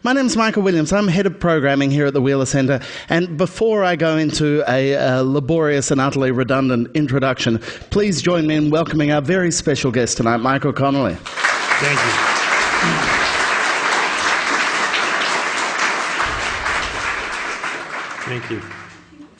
My name's Michael Williams. I'm head of programming here at the Wheeler Centre. And before I go into a laborious and utterly redundant introduction, please join me in welcoming our very special guest tonight, Michael Connelly. Thank you. Thank you.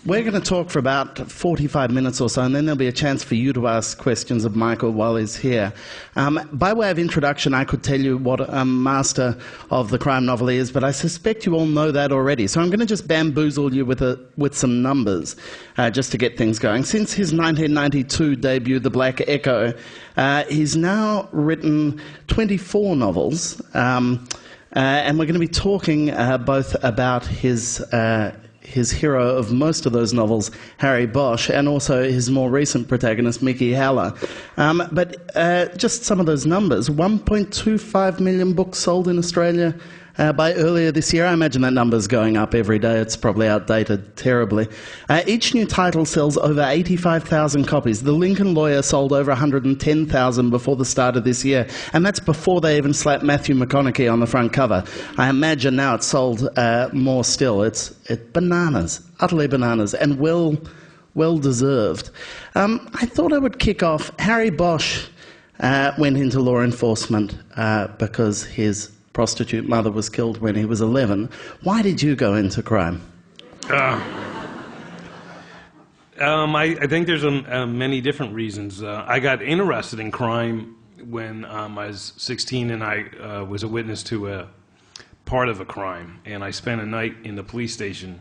We're going to talk for about 45 minutes or so, and then there'll be a chance for you to ask questions of Michael while he's here. By way of introduction, I could tell you what a master of the crime novel is, but I suspect you all know that already. So I'm going to just bamboozle you with some numbers, just to get things going. Since his 1992 debut, The Black Echo, he's now written 24 novels, and we're going to be talking both about his hero of most of those novels, Harry Bosch, and also his more recent protagonist, Mickey Haller. But just some of those numbers: 1.25 million books sold in Australia by earlier this year. I imagine that number's going up every day. It's probably outdated terribly. Each new title sells over 85,000 copies. The Lincoln Lawyer sold over 110,000 before the start of this year, and that's before they even slapped Matthew McConaughey on the front cover. I imagine now it's sold more still. It's bananas, utterly bananas, and well deserved. I thought I would kick off. Harry Bosch went into law enforcement because his prostitute mother was killed when he was 11. Why did you go into crime? I think there's many different reasons. I got interested in crime when I was 16 and I was a witness to a part of a crime. And I spent a night in the police station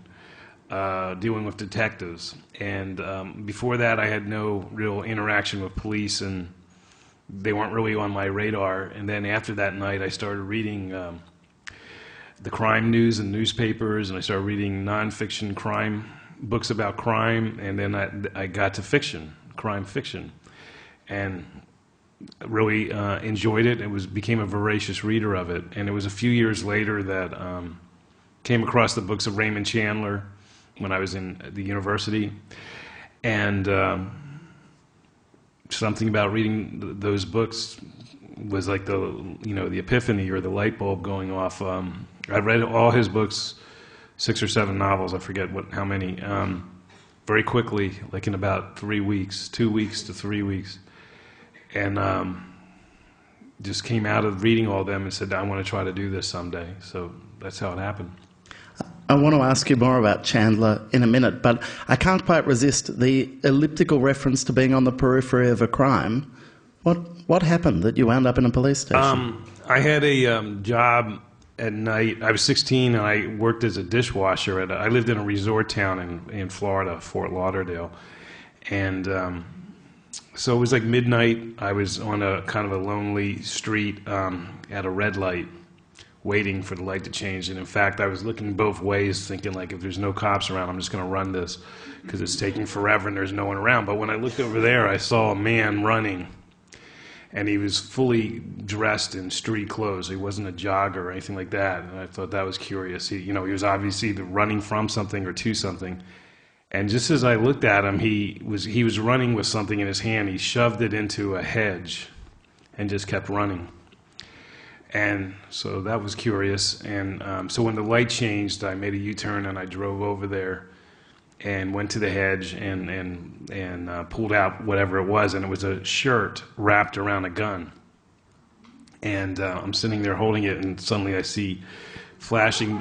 dealing with detectives. And before that, I had no real interaction with police, and they weren't really on my radar. And then after that night, I started reading the crime news and newspapers, and I started reading nonfiction crime books about crime, and then I got to fiction, crime fiction, and really enjoyed it. Became a voracious reader of it. And it was a few years later that came across the books of Raymond Chandler when I was in the university, and something about reading those books was like the epiphany or the light bulb going off. I read all his books, 6 or 7 novels, I forget how many, very quickly, like in about 3 weeks, 2 weeks to 3 weeks, and just came out of reading all of them and said, I want to try to do this someday. So that's how it happened. I want to ask you more about Chandler in a minute, but I can't quite resist the elliptical reference to being on the periphery of a crime. What happened that you wound up in a police station? I had a job at night. I was 16 and I worked as a dishwasher. I lived in a resort town in Florida, Fort Lauderdale. And so it was like midnight. I was on a kind of a lonely street at a red light, waiting for the light to change. And in fact, I was looking both ways, thinking like, if there's no cops around, I'm just going to run this because it's taking forever and there's no one around. But when I looked over there, I saw a man running, and he was fully dressed in street clothes. He wasn't a jogger or anything like that. And I thought that was curious. He was obviously either running from something or to something. And just as I looked at him, he was running with something in his hand. He shoved it into a hedge and just kept running. And so that was curious. And so when the light changed, I made a U-turn and I drove over there and went to the hedge and pulled out whatever it was. And it was a shirt wrapped around a gun. And I'm sitting there holding it, and suddenly I see flashing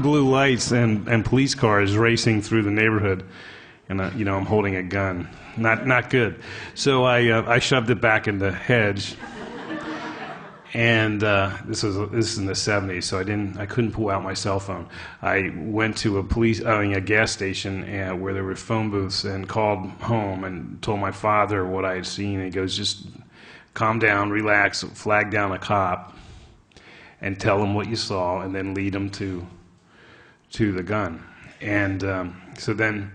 blue lights and police cars racing through the neighborhood. And I'm holding a gun. Not good. So I shoved it back in the hedge. And this is in the 70s, so I couldn't pull out my cell phone. I went to a gas station where there were phone booths, and called home and told my father what I had seen. And he goes, just calm down, relax, flag down a cop, and tell him what you saw, and then lead him to the gun. And so then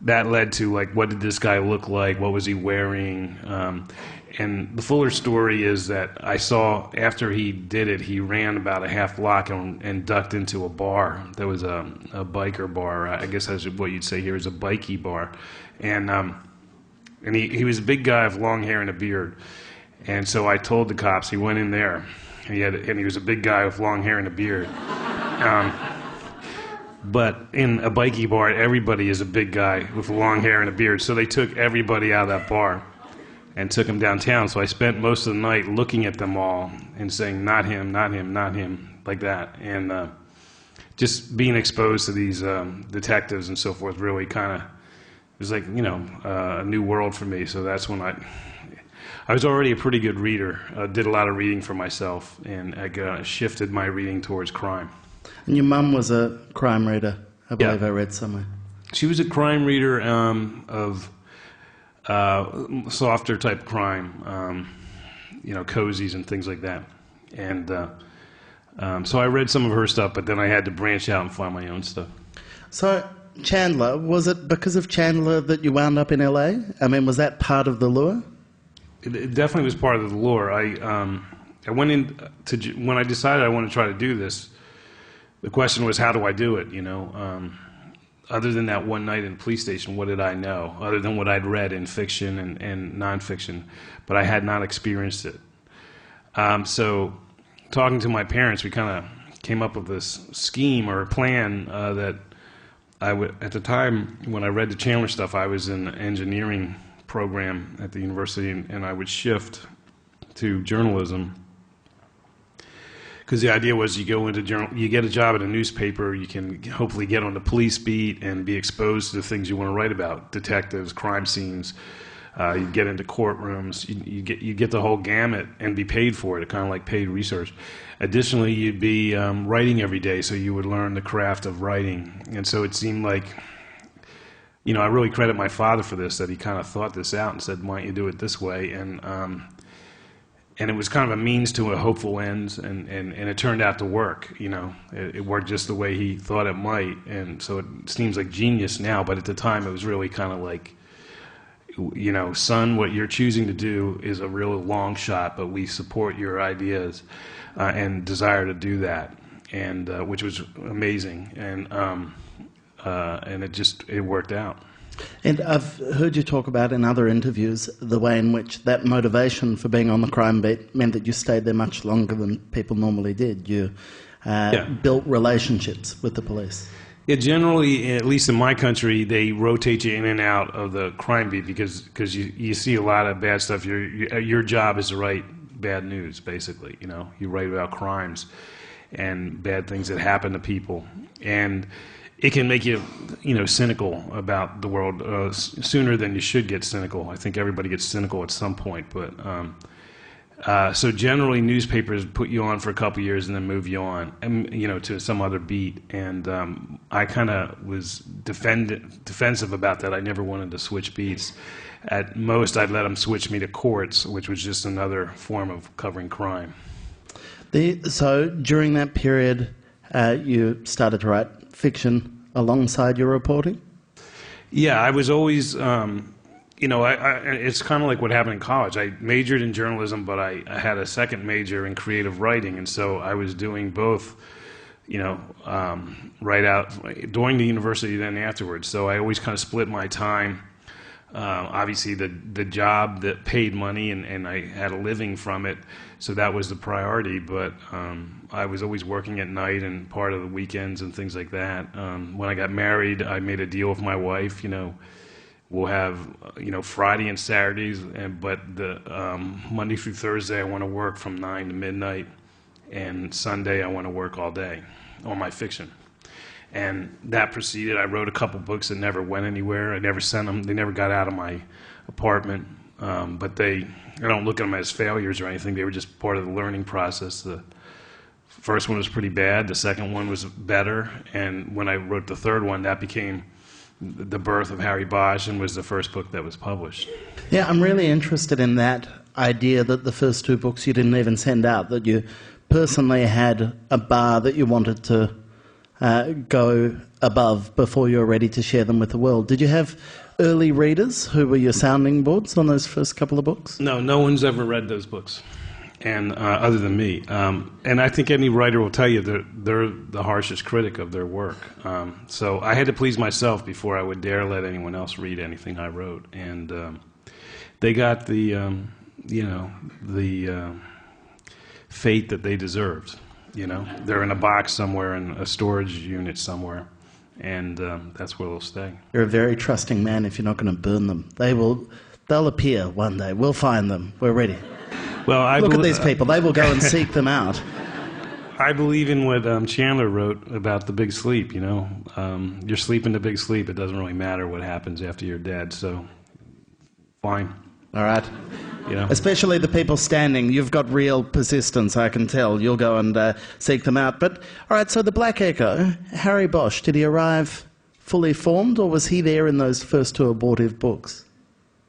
that led to, like, what did this guy look like? What was he wearing? And the fuller story is that I saw after he did it, he ran about a half block and ducked into a bar. There was a biker bar. I guess that's what you'd say here is a bikey bar. And he was a big guy with long hair and a beard. And so I told the cops, he went in there, and he was a big guy with long hair and a beard. But in a bikie bar, everybody is a big guy with long hair and a beard. So they took everybody out of that bar and took him downtown. So I spent most of the night looking at them all and saying, not him, not him, not him, like that. And just being exposed to these detectives and so forth really kind of, it was like, a new world for me. So that's when I was already a pretty good reader, did a lot of reading for myself, and I shifted my reading towards crime. And your mum was a crime reader, I believe I read somewhere. She was a crime reader of softer type crime, cozies and things like that. And so I read some of her stuff, but then I had to branch out and find my own stuff. So Chandler, was it because of Chandler that you wound up in LA? I mean, was that part of the lure? It definitely was part of the lure. I went in when I decided I wanted to try to do this. The question was, how do I do it? Other than that one night in the police station, what did I know? Other than what I'd read in fiction and nonfiction, but I had not experienced it. So, talking to my parents, we kind of came up with this scheme or a plan that I would. At the time when I read the Chandler stuff, I was in an engineering program at the university, and I would shift to journalism. Because the idea was you go into you get a job at a newspaper, you can hopefully get on the police beat and be exposed to the things you want to write about, detectives, crime scenes. You get into courtrooms, you get the whole gamut and be paid for it, kind of like paid research. Additionally, you'd be writing every day, so you would learn the craft of writing. And so it seemed like, I really credit my father for this, that he kind of thought this out and said, why don't you do it this way? And it was kind of a means to a hopeful end, and it turned out to work. It worked just the way he thought it might, and so it seems like genius now. But at the time, it was really kind of like, son, what you're choosing to do is a real long shot, but we support your ideas and desire to do that, and which was amazing, and it worked out. And I've heard you talk about in other interviews the way in which that motivation for being on the crime beat meant that you stayed there much longer than people normally did. You built relationships with the police. Yeah, generally, at least in my country, they rotate you in and out of the crime beat because you see a lot of bad stuff. Your job is to write bad news, basically. You write about crimes and bad things that happen to people, and it can make you, cynical about the world sooner than you should get cynical. I think everybody gets cynical at some point, but so generally newspapers put you on for a couple years and then move you on, to some other beat. And I kind of was defensive about that. I never wanted to switch beats. At most, I'd let them switch me to courts, which was just another form of covering crime. So during that period, you started to write fiction alongside your reporting? Yeah, I was always, it's kind of like what happened in college. I majored in journalism, but I had a second major in creative writing, and so I was doing both, right out during the university, then afterwards. So I always kind of split my time. Obviously, the job that paid money, and I had a living from it, so that was the priority. But I was always working at night and part of the weekends and things like that. When I got married, I made a deal with my wife. We'll have Friday and Saturdays, but the Monday through Thursday I want to work from 9 to midnight, and Sunday I want to work all day on my fiction. And that proceeded. I wrote a couple books that never went anywhere. I never sent them. They never got out of my apartment. But I don't look at them as failures or anything. They were just part of the learning process. The first one was pretty bad. The second one was better. And when I wrote the third one, that became the birth of Harry Bosch and was the first book that was published. Yeah, I'm really interested in that idea that the first two books you didn't even send out, that you personally had a bar that you wanted to go above before you were ready to share them with the world. Did you have early readers who were your sounding boards on those first couple of books? No one's ever read those books, and other than me. And I think any writer will tell you that they're the harshest critic of their work. So I had to please myself before I would dare let anyone else read anything I wrote. And they got the fate that they deserved. You know, they're in a box somewhere, in a storage unit somewhere, and that's where they'll stay. You're a very trusting man if you're not going to burn them. They'll appear one day. We'll find them. We're ready. Well, look at these people. They will go and seek them out. I believe in what Chandler wrote about the big sleep. You know, you're sleeping the big sleep. It doesn't really matter what happens after you're dead. So, fine. All right. You know? Especially the people standing. You've got real persistence, I can tell. You'll go and seek them out. But, all right, so the Black Echo, Harry Bosch, did he arrive fully formed, or was he there in those first two abortive books?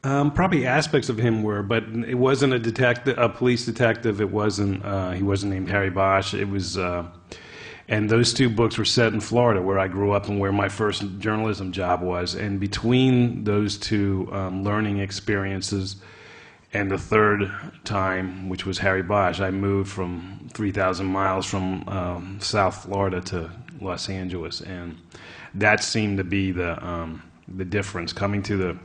Probably aspects of him were, but it wasn't a police detective. It wasn't. He wasn't named Harry Bosch. It was, and those two books were set in Florida, where I grew up and where my first journalism job was. And between those two learning experiences, and the third time, which was Harry Bosch, I moved from 3,000 miles from South Florida to Los Angeles, and that seemed to be the difference coming to the.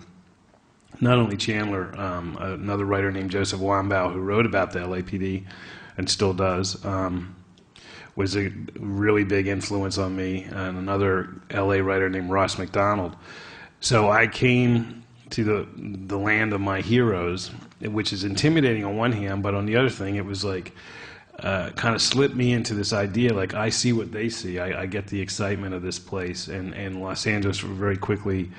Not only Chandler, another writer named Joseph Wambaugh, who wrote about the LAPD and still does, was a really big influence on me, and another LA writer named Ross McDonald. So I came to the land of my heroes, which is intimidating on one hand, but on the other thing, it was like kind of slipped me into this idea, like I see what they see. I get the excitement of this place, and Los Angeles very quickly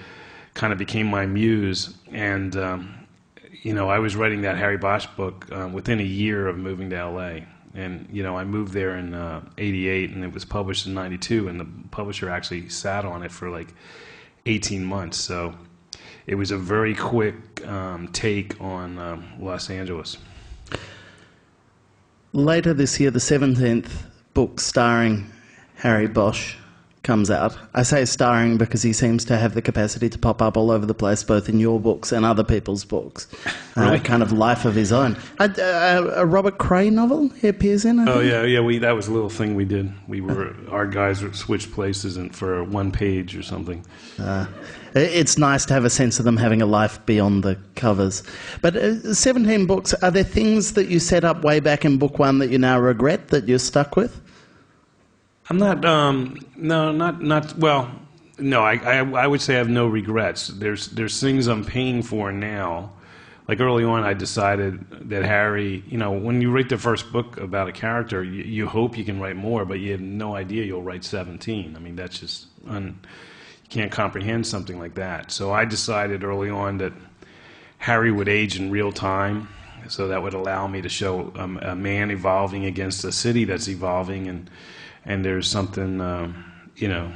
kind of became my muse, and you know, I was writing that Harry Bosch book within a year of moving to LA, and you know, I moved there in '88, and it was published in '92, and the publisher actually sat on it for like 18 months, so it was a very quick take on Los Angeles. Later this year, the 17th book starring Harry Bosch comes out. I say starring because he seems to have the capacity to pop up all over the place, both in your books and other people's books. Really? Kind of life of his own. A Robert Cray novel he appears in, I think? Yeah. That was a little thing we did. Our guys would switch places and for one page or something. It's nice to have a sense of them having a life beyond the covers. But 17 books, are there things that you set up way back in book one that you now regret, that you're stuck with? I'm not, well, no, I would say I have no regrets. There's things I'm paying for now. Like early on, I decided that Harry, you know, when you write the first book about a character, you hope you can write more, but you have no idea you'll write 17. I mean, that's just, you can't comprehend something like that. So I decided early on that Harry would age in real time, so that would allow me to show a man evolving against a city that's evolving, and there's something, you know,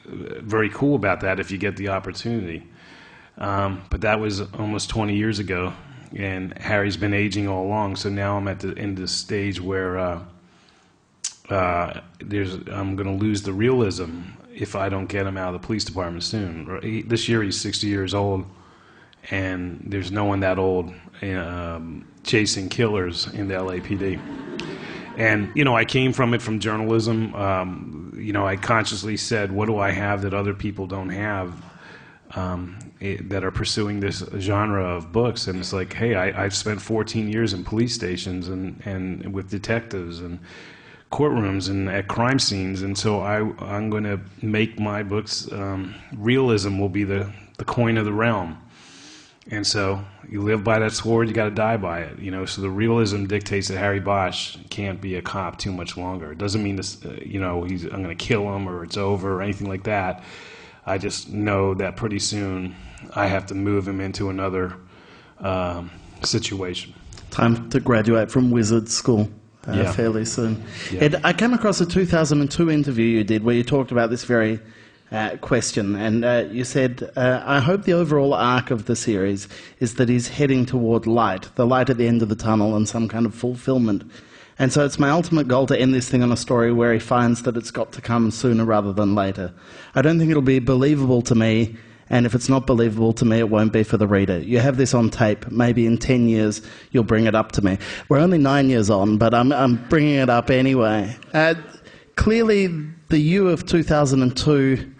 very cool about that if you get the opportunity. But that was almost 20 years ago, and Harry's been aging all along. So now I'm at the end of the stage where I'm going to lose the realism if I don't get him out of the police department soon. This year he's 60 years old, and there's no one that old chasing killers in the LAPD. And, you know, I came from it from journalism. You know, I consciously said, what do I have that other people don't have that are pursuing this genre of books? And it's like, hey, I've spent 14 years in police stations and with detectives and courtrooms and at crime scenes. And so I'm going to make my books, realism will be the coin of the realm. And so you live by that sword, you got to die by it, you know. So the realism dictates that Harry Bosch can't be a cop too much longer. It doesn't mean this, you know, I'm going to kill him or it's over or anything like that. I just know that pretty soon I have to move him into another situation. Time to graduate from wizard school fairly soon. Yeah. Ed, I came across a 2002 interview you did where you talked about this very question, and you said, I hope the overall arc of the series is that he's heading toward light, the light at the end of the tunnel and some kind of fulfillment. And so it's my ultimate goal to end this thing on a story where he finds that it's got to come sooner rather than later. I don't think it'll be believable to me, and if it's not believable to me, it won't be for the reader. You have this on tape. Maybe in 10 years you'll bring it up to me. We're only 9 years on, but I'm bringing it up anyway. Clearly, the you of 2002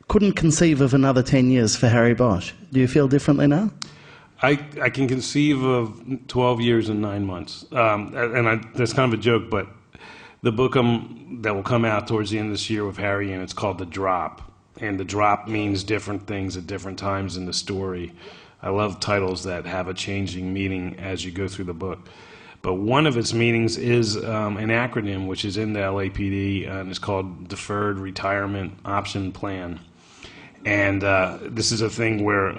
couldn't conceive of another 10 years for Harry Bosch. Do you feel differently now? I can conceive of 12 years and 9 months. That's kind of a joke, but the book that will come out towards the end of this year with Harry, and it's called The Drop. And The Drop means different things at different times in the story. I love titles that have a changing meaning as you go through the book. But one of its meanings is an acronym which is in the LAPD, and it's called Deferred Retirement Option Plan. And this is a thing where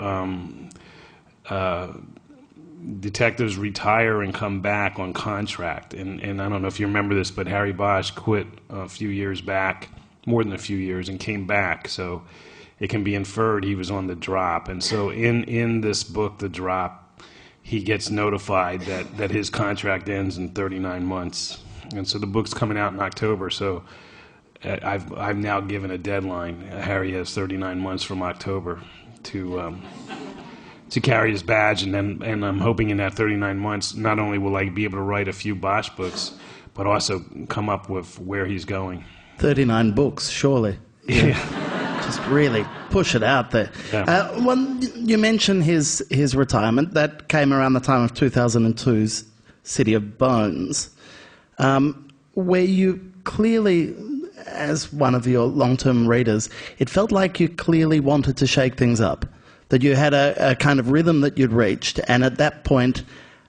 detectives retire and come back on contract. And I don't know if you remember this, but Harry Bosch quit a few years back, more than a few years, and came back. So it can be inferred he was on the drop. And so in this book, The Drop, he gets notified that his contract ends in 39 months. And so the book's coming out in October, so I've now given a deadline. Harry has 39 months from October to carry his badge, and I'm hoping in that 39 months, not only will I be able to write a few Bosch books, but also come up with where he's going. 39 books, surely. Yeah. Just really push it out there. Yeah. You mentioned his retirement. That came around the time of 2002's City of Bones, where you clearly, as one of your long-term readers, it felt like you clearly wanted to shake things up, that you had a kind of rhythm that you'd reached, and at that point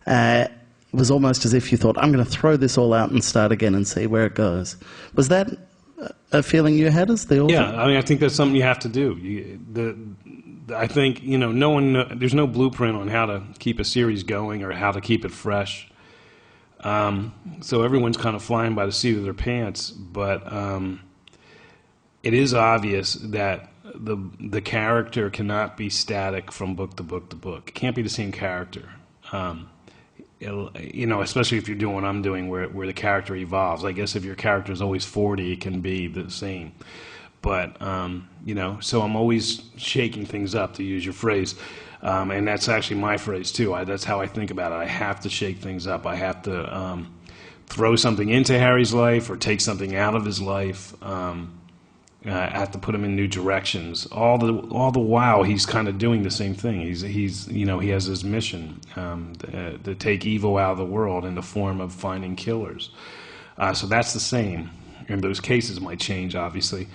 it was almost as if you thought, I'm going to throw this all out and start again and see where it goes. Was that a feeling you had as the author? Yeah, I mean, I think that's something you have to do. I think, there's no blueprint on how to keep a series going or how to keep it fresh. So everyone's kind of flying by the seat of their pants, but it is obvious that the character cannot be static from book to book to book. It can't be the same character. Especially if you're doing what I'm doing, where the character evolves. I guess if your character is always 40, it can be the same. But so I'm always shaking things up, to use your phrase, and that's actually my phrase too. That's how I think about it. I have to shake things up. I have to throw something into Harry's life or take something out of his life. I have to put him in new directions. All the while, he's kind of doing the same thing. He has his mission to take evil out of the world in the form of finding killers. So that's the same. And those cases might change, obviously,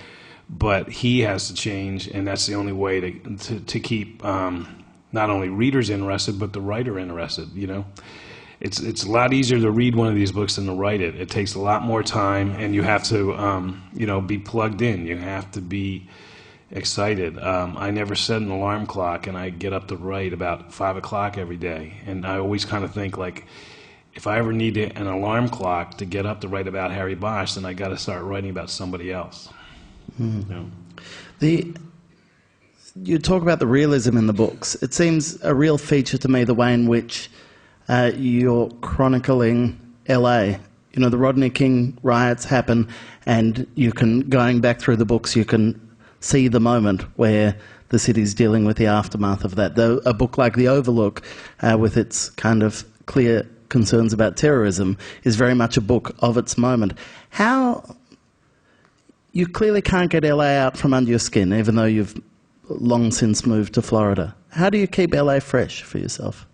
but he has to change, and that's the only way to keep not only readers interested but the writer interested. It's a lot easier to read one of these books than to write it. It takes a lot more time, and you have to, be plugged in. You have to be excited. I never set an alarm clock, and I get up to write about 5 o'clock every day. And I always kind of think, like, if I ever need an alarm clock to get up to write about Harry Bosch, then I got to start writing about somebody else. You talk about the realism in the books. It seems a real feature to me, the way in which you're chronicling LA. The Rodney King riots happen, and going back through the books, you can see the moment where the city's dealing with the aftermath of that. A book like The Overlook, with its kind of clear concerns about terrorism, is very much a book of its moment. How you clearly can't get LA out from under your skin, even though you've long since moved to Florida. How do you keep LA fresh for yourself?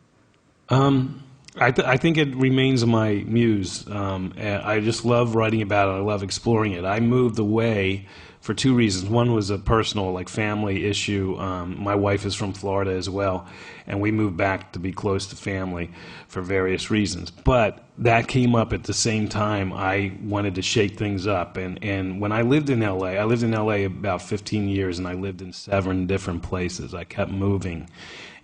I think it remains my muse. I just love writing about it. I love exploring it. I moved away for two reasons. One was a personal, family issue. My wife is from Florida as well, and we moved back to be close to family for various reasons. But that came up at the same time I wanted to shake things up. And when I lived in LA about 15 years, and I lived in 7 different places. I kept moving.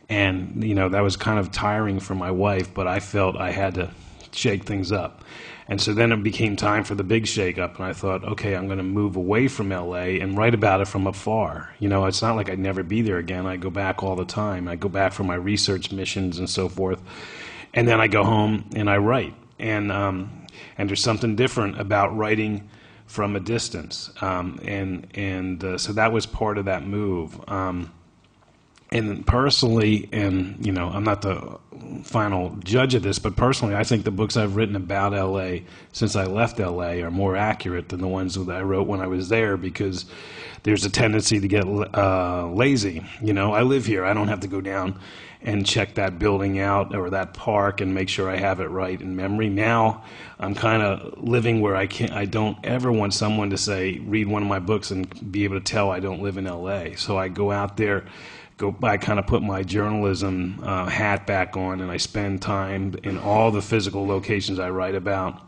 And, that was kind of tiring for my wife, but I felt I had to shake things up. And so then it became time for the big shake-up, and I thought, okay, I'm going to move away from L.A. and write about it from afar. It's not like I'd never be there again. I go back all the time. I go back for my research missions and so forth. And then I go home and I write. And there's something different about writing from a distance. So that was part of that move. And personally, and I'm not the final judge of this, but personally, I think the books I've written about LA since I left LA are more accurate than the ones that I wrote when I was there, because there's a tendency to get lazy. I live here. I don't have to go down and check that building out or that park and make sure I have it right in memory. Now I'm kind of living where I don't ever want someone to say, read one of my books and be able to tell I don't live in LA. So I go out there, I kind of put my journalism hat back on, and I spend time in all the physical locations I write about,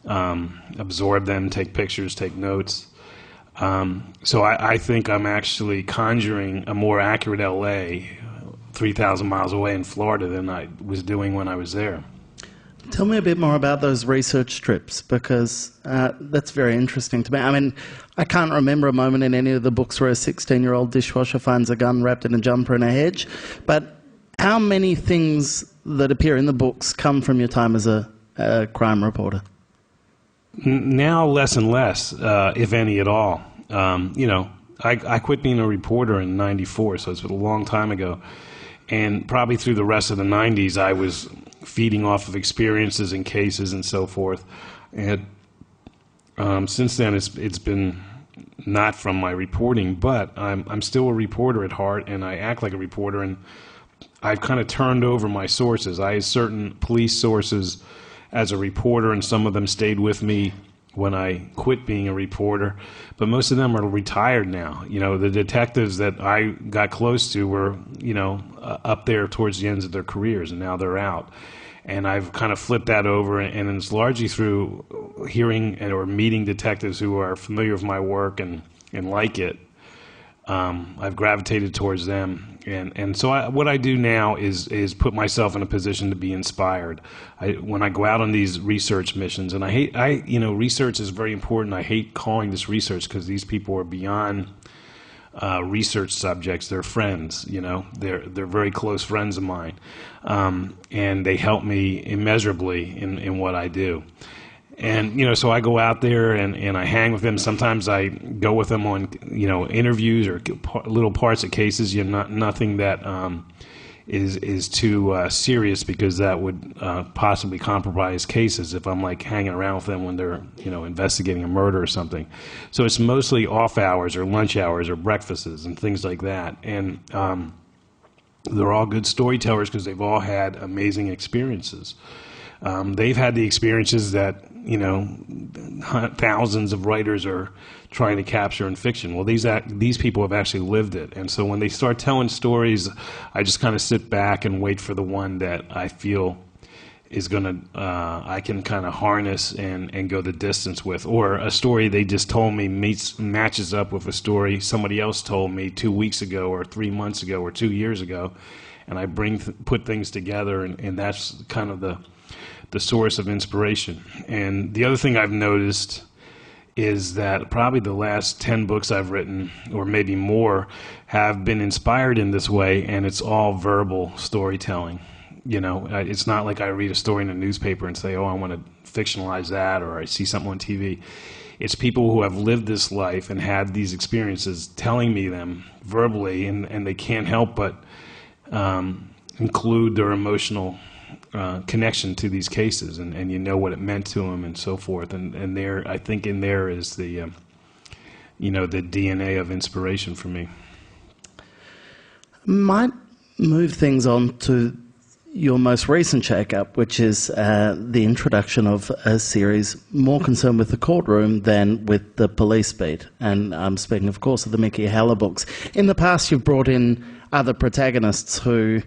absorb them, take pictures, take notes. So I think I'm actually conjuring a more accurate LA 3,000 miles away in Florida than I was doing when I was there. Tell me a bit more about those research trips, because that's very interesting to me. I mean, I can't remember a moment in any of the books where a 16-year-old dishwasher finds a gun wrapped in a jumper in a hedge, but how many things that appear in the books come from your time as a crime reporter? Now less and less, if any at all. I quit being a reporter in '94, so it's a long time ago. And probably through the rest of the 90s, I was feeding off of experiences and cases and so forth. And since then, it's been not from my reporting, but I'm still a reporter at heart, and I act like a reporter. And I've kind of turned over my sources. I had certain police sources as a reporter, and some of them stayed with me when I quit being a reporter, but most of them are retired now. The detectives that I got close to were, up there towards the ends of their careers, and now they're out. And I've kind of flipped that over, and it's largely through hearing or meeting detectives who are familiar with my work and like it. I've gravitated towards them. And so what I do now is put myself in a position to be inspired. When I go out on these research missions, and research is very important. I hate calling this research because these people are beyond research subjects. They're friends, they're very close friends of mine. And they help me immeasurably in what I do. And, so I go out there and I hang with them. Sometimes I go with them on, interviews or little parts of cases, nothing that is too serious, because that would possibly compromise cases if I'm like hanging around with them when they're, investigating a murder or something. So it's mostly off hours or lunch hours or breakfasts and things like that. And they're all good storytellers because they've all had amazing experiences. They've had the experiences that, thousands of writers are trying to capture in fiction. Well, these people have actually lived it. And so when they start telling stories, I just kind of sit back and wait for the one that I feel is going to, I can kind of harness and go the distance with. Or a story they just told me matches up with a story somebody else told me 2 weeks ago or 3 months ago or 2 years ago. And I put things together, and that's kind of the source of inspiration. And the other thing I've noticed is that probably the last 10 books I've written, or maybe more, have been inspired in this way, and it's all verbal storytelling. It's not like I read a story in a newspaper and say, oh, I want to fictionalize that, or I see something on TV. It's people who have lived this life and had these experiences telling me them verbally, and they can't help but include their emotional connection to these cases, and what it meant to them and so forth. And there, I think in there is the, the DNA of inspiration for me. Might move things on to your most recent shake-up, which is the introduction of a series more concerned with the courtroom than with the police beat. And I'm speaking, of course, of the Mickey Haller books. In the past, you've brought in other protagonists who,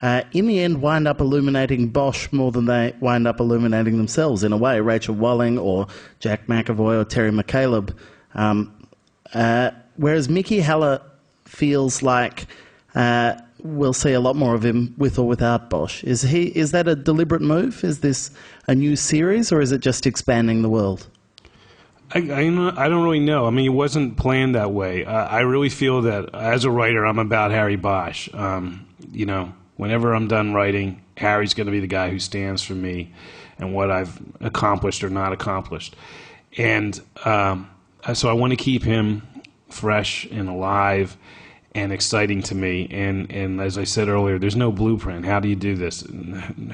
in the end, wind up illuminating Bosch more than they wind up illuminating themselves, in a way. Rachel Walling or Jack McAvoy or Terry McCaleb. Whereas Mickey Haller feels like we'll see a lot more of him with or without Bosch. Is that a deliberate move? Is this a new series, or is it just expanding the world? I don't really know. I mean, it wasn't planned that way. I really feel that as a writer, I'm about Harry Bosch. Whenever I'm done writing, Harry's going to be the guy who stands for me and what I've accomplished or not accomplished. And so I want to keep him fresh and alive. and exciting to me. And as I said earlier, there's no blueprint. How do you do this?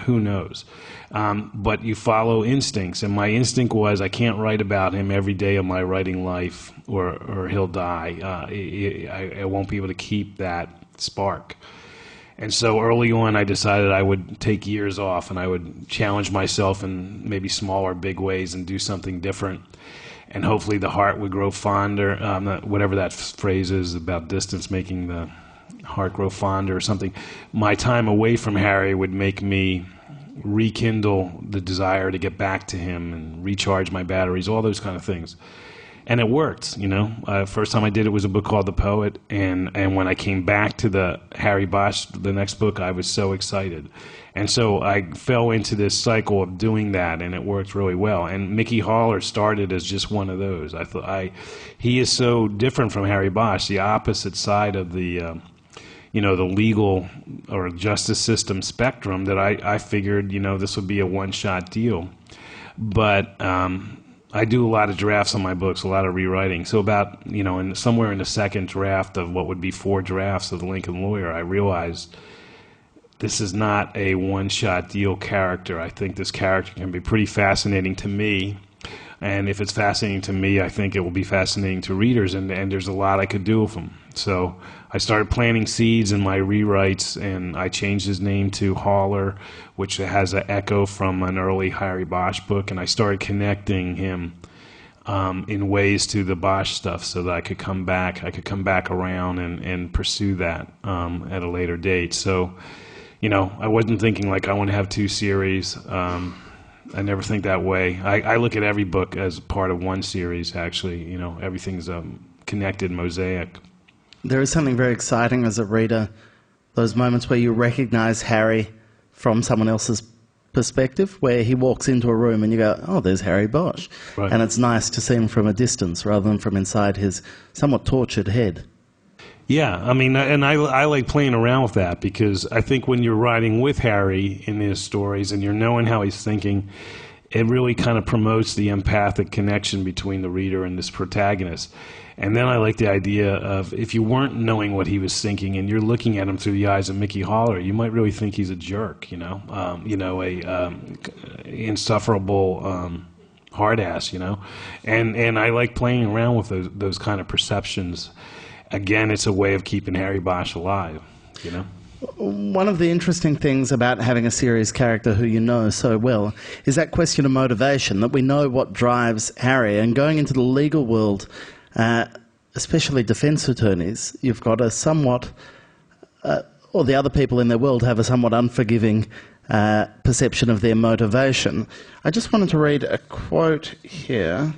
Who knows? But you follow instincts, and my instinct was I can't write about him every day of my writing life, or he'll die. I won't be able to keep that spark. And so early on, I decided I would take years off, and I would challenge myself in maybe small or big ways and do something different. And hopefully the heart would grow fonder, whatever that phrase is about distance, making the heart grow fonder or something. My time away from Harry would make me rekindle the desire to get back to him and recharge my batteries, all those kind of things. And it worked, you know. First time I did it was a book called The Poet, and when I came back to the Harry Bosch, the next book, I was so excited. And so I fell into this cycle of doing that, and it worked really well. And Mickey Haller started as just one of those. He is so different from Harry Bosch, the opposite side of the the legal or justice system spectrum, that I figured, this would be a one-shot deal. But I do a lot of drafts on my books, a lot of rewriting. So about, somewhere in the second draft of what would be 4 drafts of The Lincoln Lawyer, I realized this is not a one-shot deal character. I think this character can be pretty fascinating to me. And if it's fascinating to me, I think it will be fascinating to readers, and there's a lot I could do with him. So I started planting seeds in my rewrites, and I changed his name to Haller, which has an echo from an early Harry Bosch book, and I started connecting him in ways to the Bosch stuff so that I could come back around and pursue that at a later date. So, I wasn't thinking like I want to have 2 series. I never think that way. I look at every book as part of one series, actually. Everything's connected mosaic. There is something very exciting as a reader, those moments where you recognize Harry from someone else's perspective, where he walks into a room and you go, oh, there's Harry Bosch. Right. And it's nice to see him from a distance rather than from inside his somewhat tortured head. Yeah, and I like playing around with that, because I think when you're writing with Harry in his stories and you're knowing how he's thinking, it really kind of promotes the empathic connection between the reader and this protagonist. And then I like the idea of, if you weren't knowing what he was thinking and you're looking at him through the eyes of Mickey Haller, you might really think he's a jerk, insufferable hard ass, And I like playing around with those kind of perceptions. Again, it's a way of keeping Harry Bosch alive, One of the interesting things about having a series character who you know so well is that question of motivation, that we know what drives Harry. And going into the legal world, especially defence attorneys, you've got a somewhat, or the other people in their world have a somewhat unforgiving perception of their motivation. I just wanted to read a quote here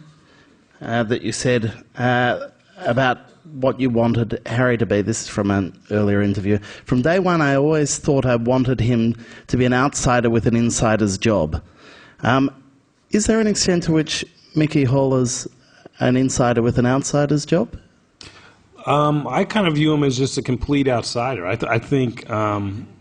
that you said about what you wanted Harry to be. This is from an earlier interview. From day one, I always thought I wanted him to be an outsider with an insider's job. Is there an extent to which Mickey Haller's an insider with an outsider's job? I kind of view him as just a complete outsider. I think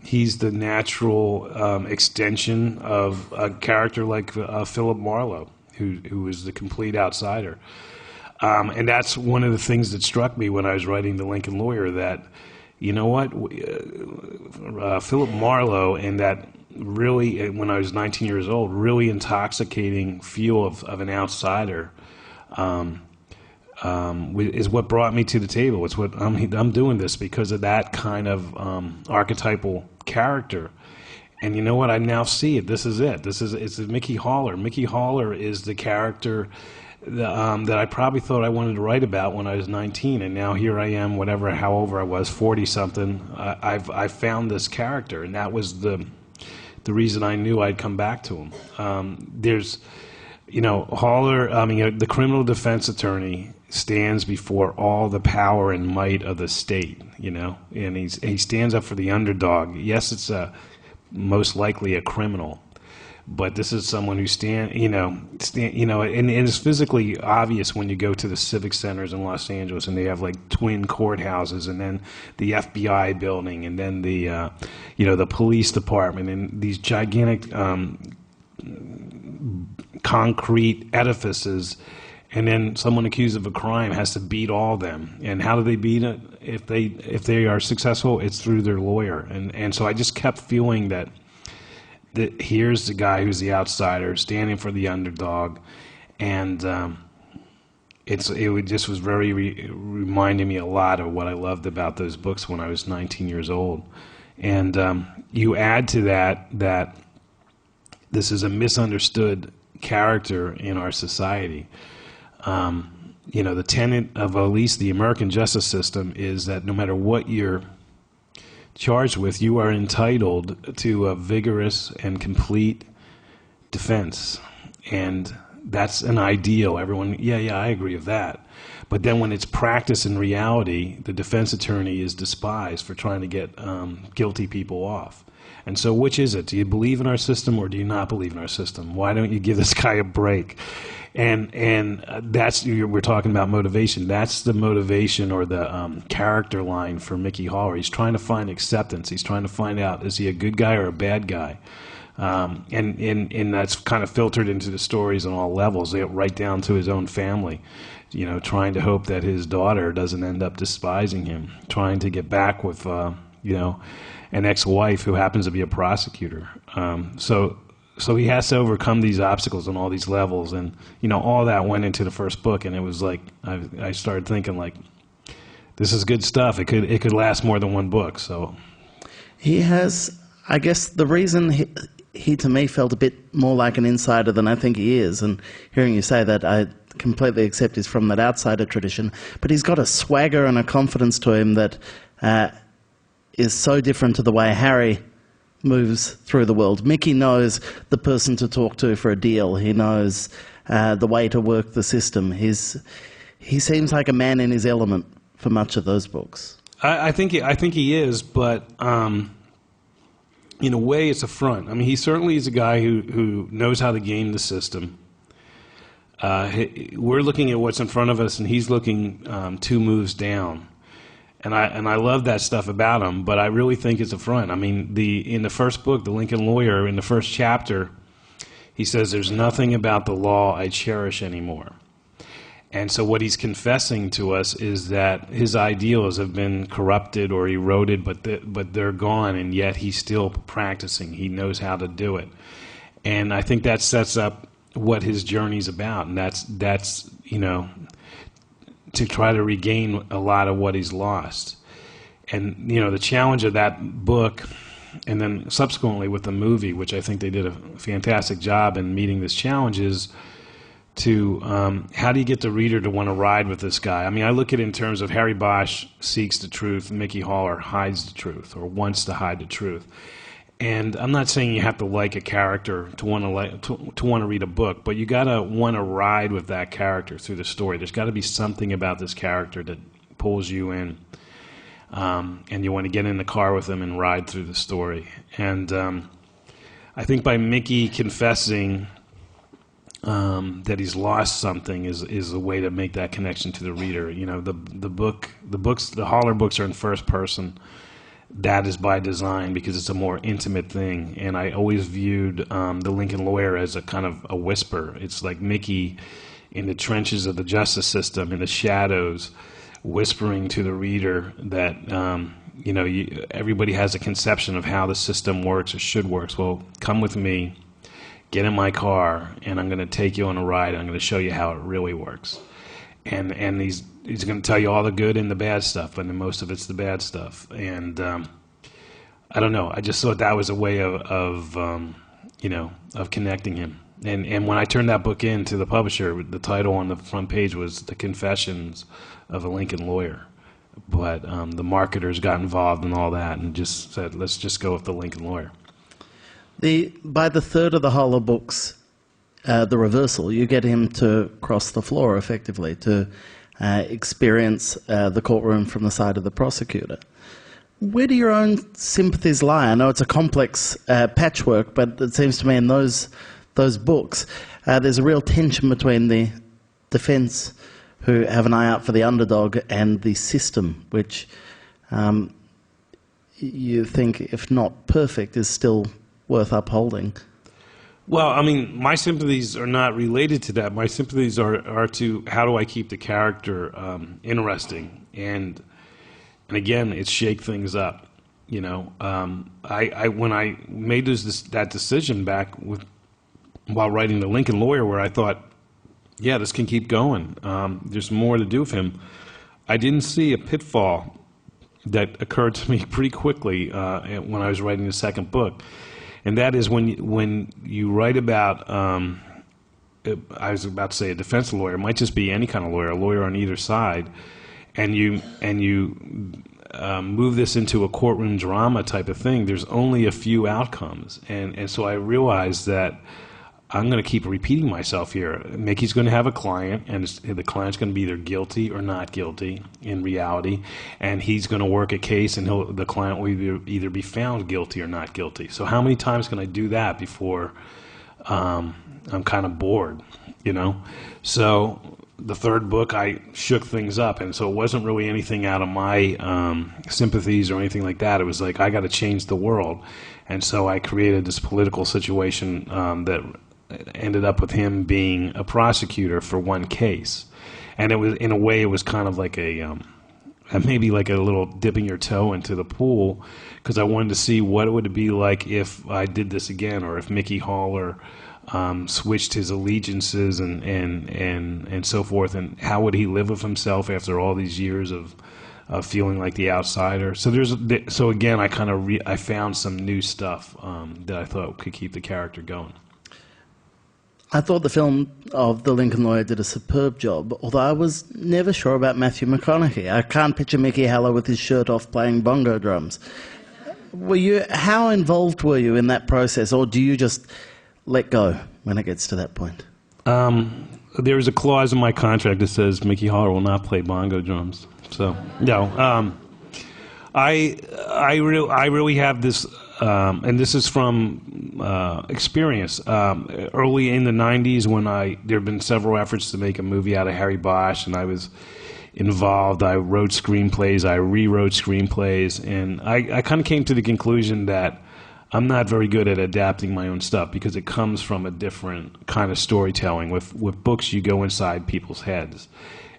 he's the natural extension of a character like Philip Marlowe, who is the complete outsider. And that's one of the things that struck me when I was writing The Lincoln Lawyer, that, Philip Marlowe, and that really, when I was 19 years old, really intoxicating feel of an outsider is what brought me to the table. It's what I'm doing this because of that kind of archetypal character. And you know what? I now see it. This is it. It's Mickey Haller. Mickey Haller is the character that I probably thought I wanted to write about when I was 19, and now here I am, however I was, 40-something. I've found this character, and that was the reason I knew I'd come back to him. There's, Haller. The criminal defense attorney stands before all the power and might of the state, and he stands up for the underdog. Yes, it's most likely a criminal. But this is someone who and it's physically obvious when you go to the civic centers in Los Angeles, and they have like twin courthouses, and then the FBI building, and then the police department, and these gigantic concrete edifices, And then someone accused of a crime has to beat all of them. And how do they beat it? If they are successful, it's through their lawyer. And so I just kept feeling that here's the guy who's the outsider standing for the underdog, and just was very reminding me a lot of what I loved about those books when I was 19 years old. And you add to that this is a misunderstood character in our society. The tenet of at least the American justice system is that no matter what you're charged with, you are entitled to a vigorous and complete defense. And that's an ideal. Everyone, yeah, I agree with that. But then when it's practiced in reality, the defense attorney is despised for trying to get guilty people off. And so which is it? Do you believe in our system or do you not believe in our system? Why don't you give this guy a break? And that's, we're talking about motivation. That's the motivation or the character line for Mickey Haller. He's trying to find acceptance. He's trying to find out, is he a good guy or a bad guy? And that's kind of filtered into the stories on all levels, right down to his own family. Trying to hope that his daughter doesn't end up despising him, trying to get back with, an ex-wife who happens to be a prosecutor. So he has to overcome these obstacles on all these levels, and all that went into the first book, and it was like I started thinking like, this is good stuff. It could last more than one book. So he has, I guess, the reason he to me felt a bit more like an insider than I think he is, and hearing you say that, I completely accept he's from that outsider tradition, but he's got a swagger and a confidence to him that is so different to the way Harry moves through the world. Mickey knows the person to talk to for a deal. He knows the way to work the system. He seems like a man in his element for much of those books. I think he is, but in a way it's a front. I mean, he certainly is a guy who knows how to game the system. We're looking at what's in front of us, and he's looking 2 moves down. And I love that stuff about him, but I really think it's a front. I mean, in the first book, The Lincoln Lawyer, in the first chapter, he says, there's nothing about the law I cherish anymore. And so what he's confessing to us is that his ideals have been corrupted or eroded, but they're gone, and yet he's still practicing. He knows how to do it. And I think that sets up what his journey's about, and that's to try to regain a lot of what he's lost. And the challenge of that book, and then subsequently with the movie, which I think they did a fantastic job in meeting this challenge, is to how do you get the reader to want to ride with this guy? I mean, I look at it in terms of Harry Bosch seeks the truth, Mickey Haller hides the truth or wants to hide the truth. And I'm not saying you have to like a character to want to read a book, but you got to want to ride with that character through the story. There's got to be something about this character that pulls you in, and you want to get in the car with him and ride through the story. And I think by Mickey confessing that he's lost something is a way to make that connection to the reader. The Haller books are in first person. That is by design because it's a more intimate thing, and I always viewed The Lincoln Lawyer as a kind of a whisper. It's like Mickey in the trenches of the justice system, in the shadows, whispering to the reader that everybody has a conception of how the system works or should work. Well, come with me, get in my car, and I'm going to take you on a ride. I'm going to show you how it really works. And he's going to tell you all the good and the bad stuff, and most of it's the bad stuff. And I don't know. I just thought that was a way of connecting him. And when I turned that book in to the publisher, the title on the front page was "The Confessions of a Lincoln Lawyer." But the marketers got involved in all that and just said, "Let's just go with The Lincoln Lawyer." By the third of the Haller books, the reversal, you get him to cross the floor effectively, to experience the courtroom from the side of the prosecutor. Where do your own sympathies lie? I know it's a complex patchwork, but it seems to me in those books there's a real tension between the defense, who have an eye out for the underdog, and the system, which you think, if not perfect, is still worth upholding. Well, I mean, my sympathies are not related to that. My sympathies are to how do I keep the character interesting, and again, it's shake things up. You know, I when I made that decision back while writing The Lincoln Lawyer, where I thought, yeah, this can keep going. There's more to do with him. I didn't see a pitfall that occurred to me pretty quickly when I was writing the second book. And that is when you write about, I was about to say a defense lawyer, it might just be any kind of lawyer, a lawyer on either side, and you move this into a courtroom drama type of thing, there's only a few outcomes. And so I realized that I'm going to keep repeating myself here. Mickey's going to have a client, and the client's going to be either guilty or not guilty in reality, and he's going to work a case, and the client will either be found guilty or not guilty. So how many times can I do that before I'm kind of bored, you know? So the third book, I shook things up, and so it wasn't really anything out of my sympathies or anything like that. It was like, I got to change the world. And so I created this political situation that ended up with him being a prosecutor for one case, and it was, in a way, it was kind of like maybe like a little dipping your toe into the pool, because I wanted to see what it would be like if I did this again, or if Mickey Haller switched his allegiances and so forth, and how would he live with himself after all these years of feeling like the outsider. So again, I found some new stuff that I thought could keep the character going. I thought the film of The Lincoln Lawyer did a superb job, although I was never sure about Matthew McConaughey. I can't picture Mickey Haller with his shirt off playing bongo drums. How involved were you in that process, or do you just let go when it gets to that point? There is a clause in my contract that says Mickey Haller will not play bongo drums. So, no. I really have this, and this is from experience. Early in the 90s, when there had been several efforts to make a movie out of Harry Bosch, and I was involved. I wrote screenplays, I rewrote screenplays, and I kind of came to the conclusion that I'm not very good at adapting my own stuff because it comes from a different kind of storytelling. With books, you go inside people's heads.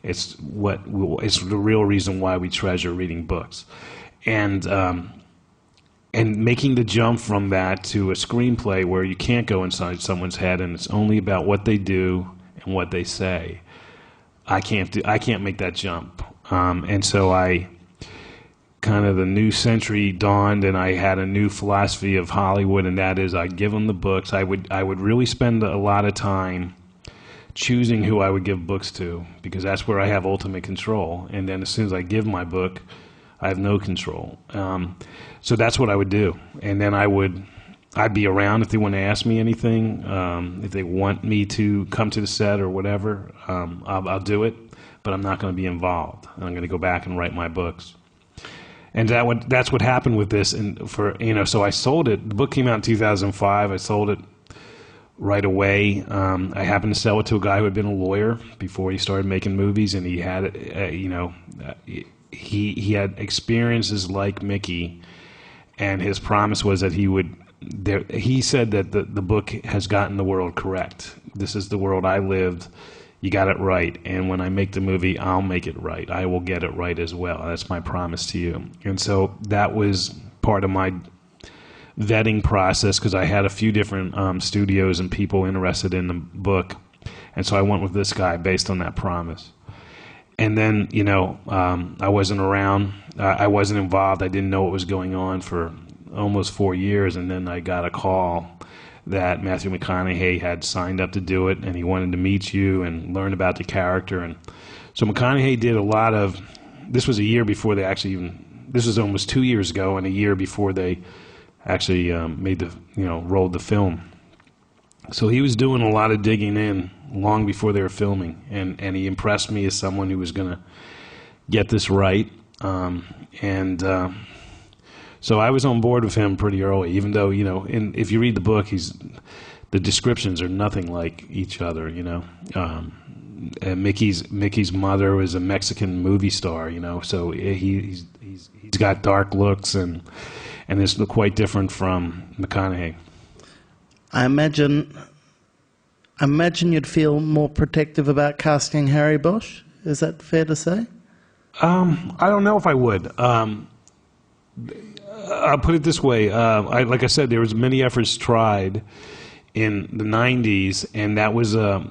It's the real reason why we treasure reading books. And making the jump from that to a screenplay where you can't go inside someone's head and it's only about what they do and what they say, I can't make that jump. And so the new century dawned, and I had a new philosophy of Hollywood, and that is I'd give them the books. I would really spend a lot of time choosing who I would give books to, because that's where I have ultimate control. And then as soon as I give my book, I have no control. So that's what I would do. And then I'd be around if they want to ask me anything, if they want me to come to the set or whatever, I'll do it, but I'm not going to be involved. I'm going to go back and write my books. And that's what happened with this. And so I sold it. The book came out in 2005. I sold it right away. I happened to sell it to a guy who had been a lawyer before he started making movies, and he had, he had experiences like Mickey, and his promise was that he said that the book has gotten the world correct. This is the world I lived. You got it right. And when I make the movie, I'll make it right. I will get it right as well. That's my promise to you. And so that was part of my vetting process, because I had a few different studios and people interested in the book. And so I went with this guy based on that promise. And then, I wasn't around. I wasn't involved. I didn't know what was going on for almost 4 years. And then I got a call that Matthew McConaughey had signed up to do it, and he wanted to meet you and learn about the character. And so McConaughey did a lot of, this was a year before they actually this was almost 2 years ago, and a year before they actually rolled the film. So he was doing a lot of digging in long before they were filming, and he impressed me as someone who was going to get this right. So I was on board with him pretty early, even though, if you read the book, the descriptions are nothing like each other, And Mickey's mother was a Mexican movie star, so he's got dark looks, and it's quite different from McConaughey. I imagine you'd feel more protective about casting Harry Bosch. Is that fair to say? I don't know if I would. I'll put it this way. Like I said, there was many efforts tried in the 90s, and that was a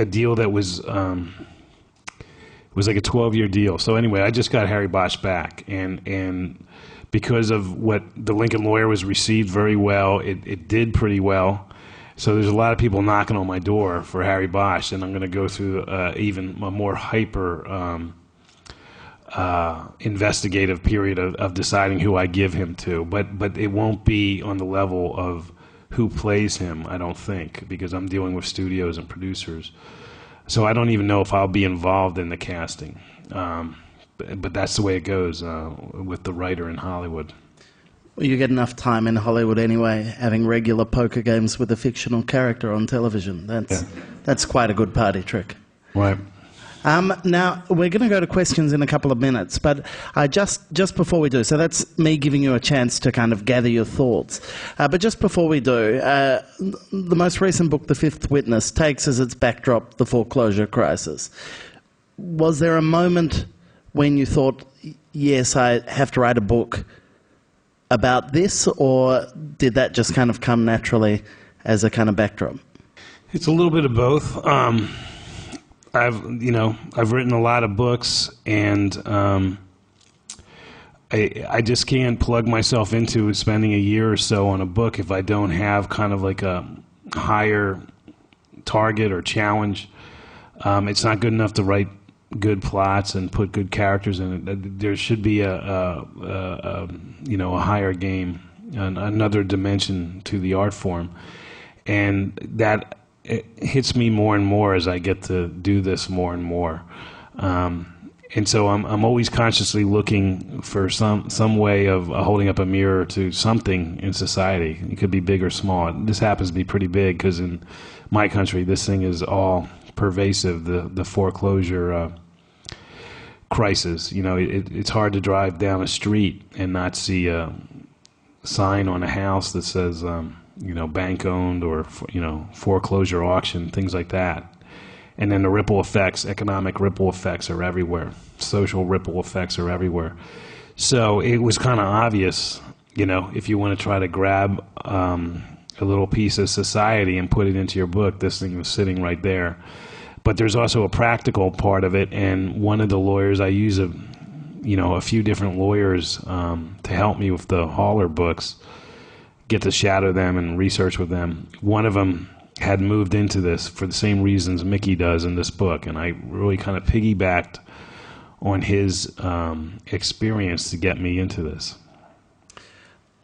deal that was like a 12-year deal. So anyway, I just got Harry Bosch back, and because of what The Lincoln Lawyer was received very well, it did pretty well. So there's a lot of people knocking on my door for Harry Bosch, and I'm going to go through even a more hyper investigative period of deciding who I give him to. But it won't be on the level of who plays him, I don't think, because I'm dealing with studios and producers. So I don't even know if I'll be involved in the casting. But that's the way it goes with the writer in Hollywood. Well, you get enough time in Hollywood anyway, having regular poker games with a fictional character on television. That's quite a good party trick. Right. Now, we're going to go to questions in a couple of minutes, but just before we do, so that's me giving you a chance to kind of gather your thoughts. But just before we do, the most recent book, The Fifth Witness, takes as its backdrop the foreclosure crisis. Was there a moment when you thought, yes, I have to write a book about this, or did that just kind of come naturally as a kind of backdrop? It's a little bit of both. I've written a lot of books, and I just can't plug myself into spending a year or so on a book if I don't have kind of like a higher target or challenge. It's not good enough to write good plots and put good characters in it. There should be a higher game, another dimension to the art form, and that it hits me more and more as I get to do this more and more. And so I'm always consciously looking for some way of holding up a mirror to something in society. It could be big or small. This happens to be pretty big because in my country, this thing is all pervasive. The foreclosure crisis. It's hard to drive down a street and not see a sign on a house that says, bank owned or foreclosure auction, things like that. And then the ripple effects, economic ripple effects are everywhere. Social ripple effects are everywhere. So it was kind of obvious, if you want to try to grab a little piece of society and put it into your book, this thing was sitting right there. But there's also a practical part of it, and one of the lawyers, I use a few different lawyers to help me with the Haller books, get to shadow them and research with them. One of them had moved into this for the same reasons Mickey does in this book, and I really kind of piggybacked on his experience to get me into this.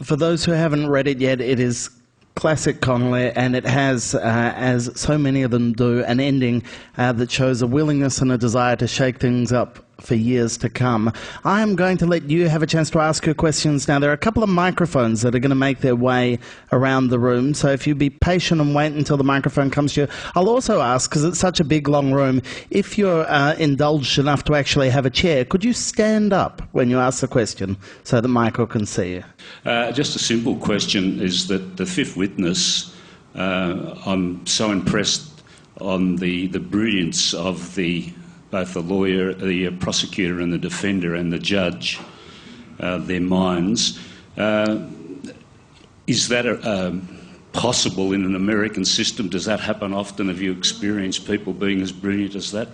For those who haven't read it yet, it is classic Connelly, and it has, as so many of them do, an ending that shows a willingness and a desire to shake things up for years to come. I am going to let you have a chance to ask your questions now. There are a couple of microphones that are going to make their way around the room, so if you be patient and wait until the microphone comes to you. I'll also ask, because it's such a big, long room, if you're indulged enough to actually have a chair, could you stand up when you ask the question so that Michael can see you? Just a simple question is that The Fifth Witness, I'm so impressed on the brilliance of both the lawyer, the prosecutor and the defender and the judge, their minds. Is that possible in an American system? Does that happen often? Have you experienced people being as brilliant as that?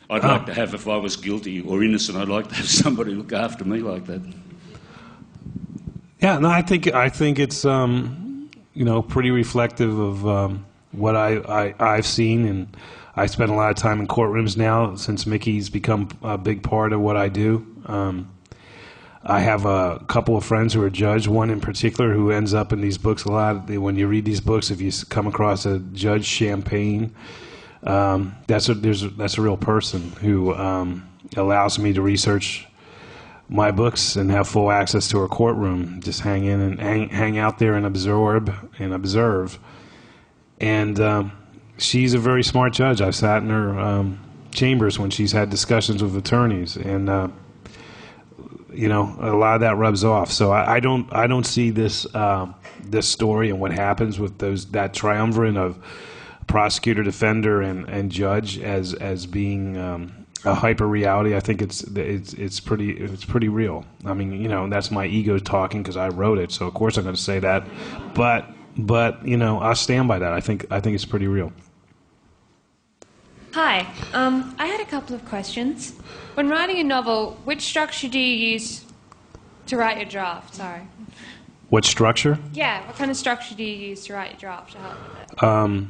I'd like to have, if I was guilty or innocent, I'd like to have somebody look after me like that. Yeah, no, I think it's pretty reflective of what I've seen, and I spend a lot of time in courtrooms now since Mickey's become a big part of what I do. I have a couple of friends who are judges, one in particular who ends up in these books a lot. When you read these books, if you come across a Judge Champagne, that's a real person who allows me to research my books and have full access to her courtroom. Just hang in and hang out there and absorb and observe. And she's a very smart judge. I've sat in her chambers when she's had discussions with attorneys, and you know, a lot of that rubs off. So I don't see this this story and what happens with that triumvirate of prosecutor, defender, and judge as being a hyper reality. I think it's pretty real. I mean, you know, that's my ego talking because I wrote it, so of course I'm going to say that. But you know, I stand by that. I think it's pretty real. Hi, I had a couple of questions. When writing a novel, which structure do you use to write your draft? Sorry. What structure? Yeah, what kind of structure do you use to write your draft to help with it?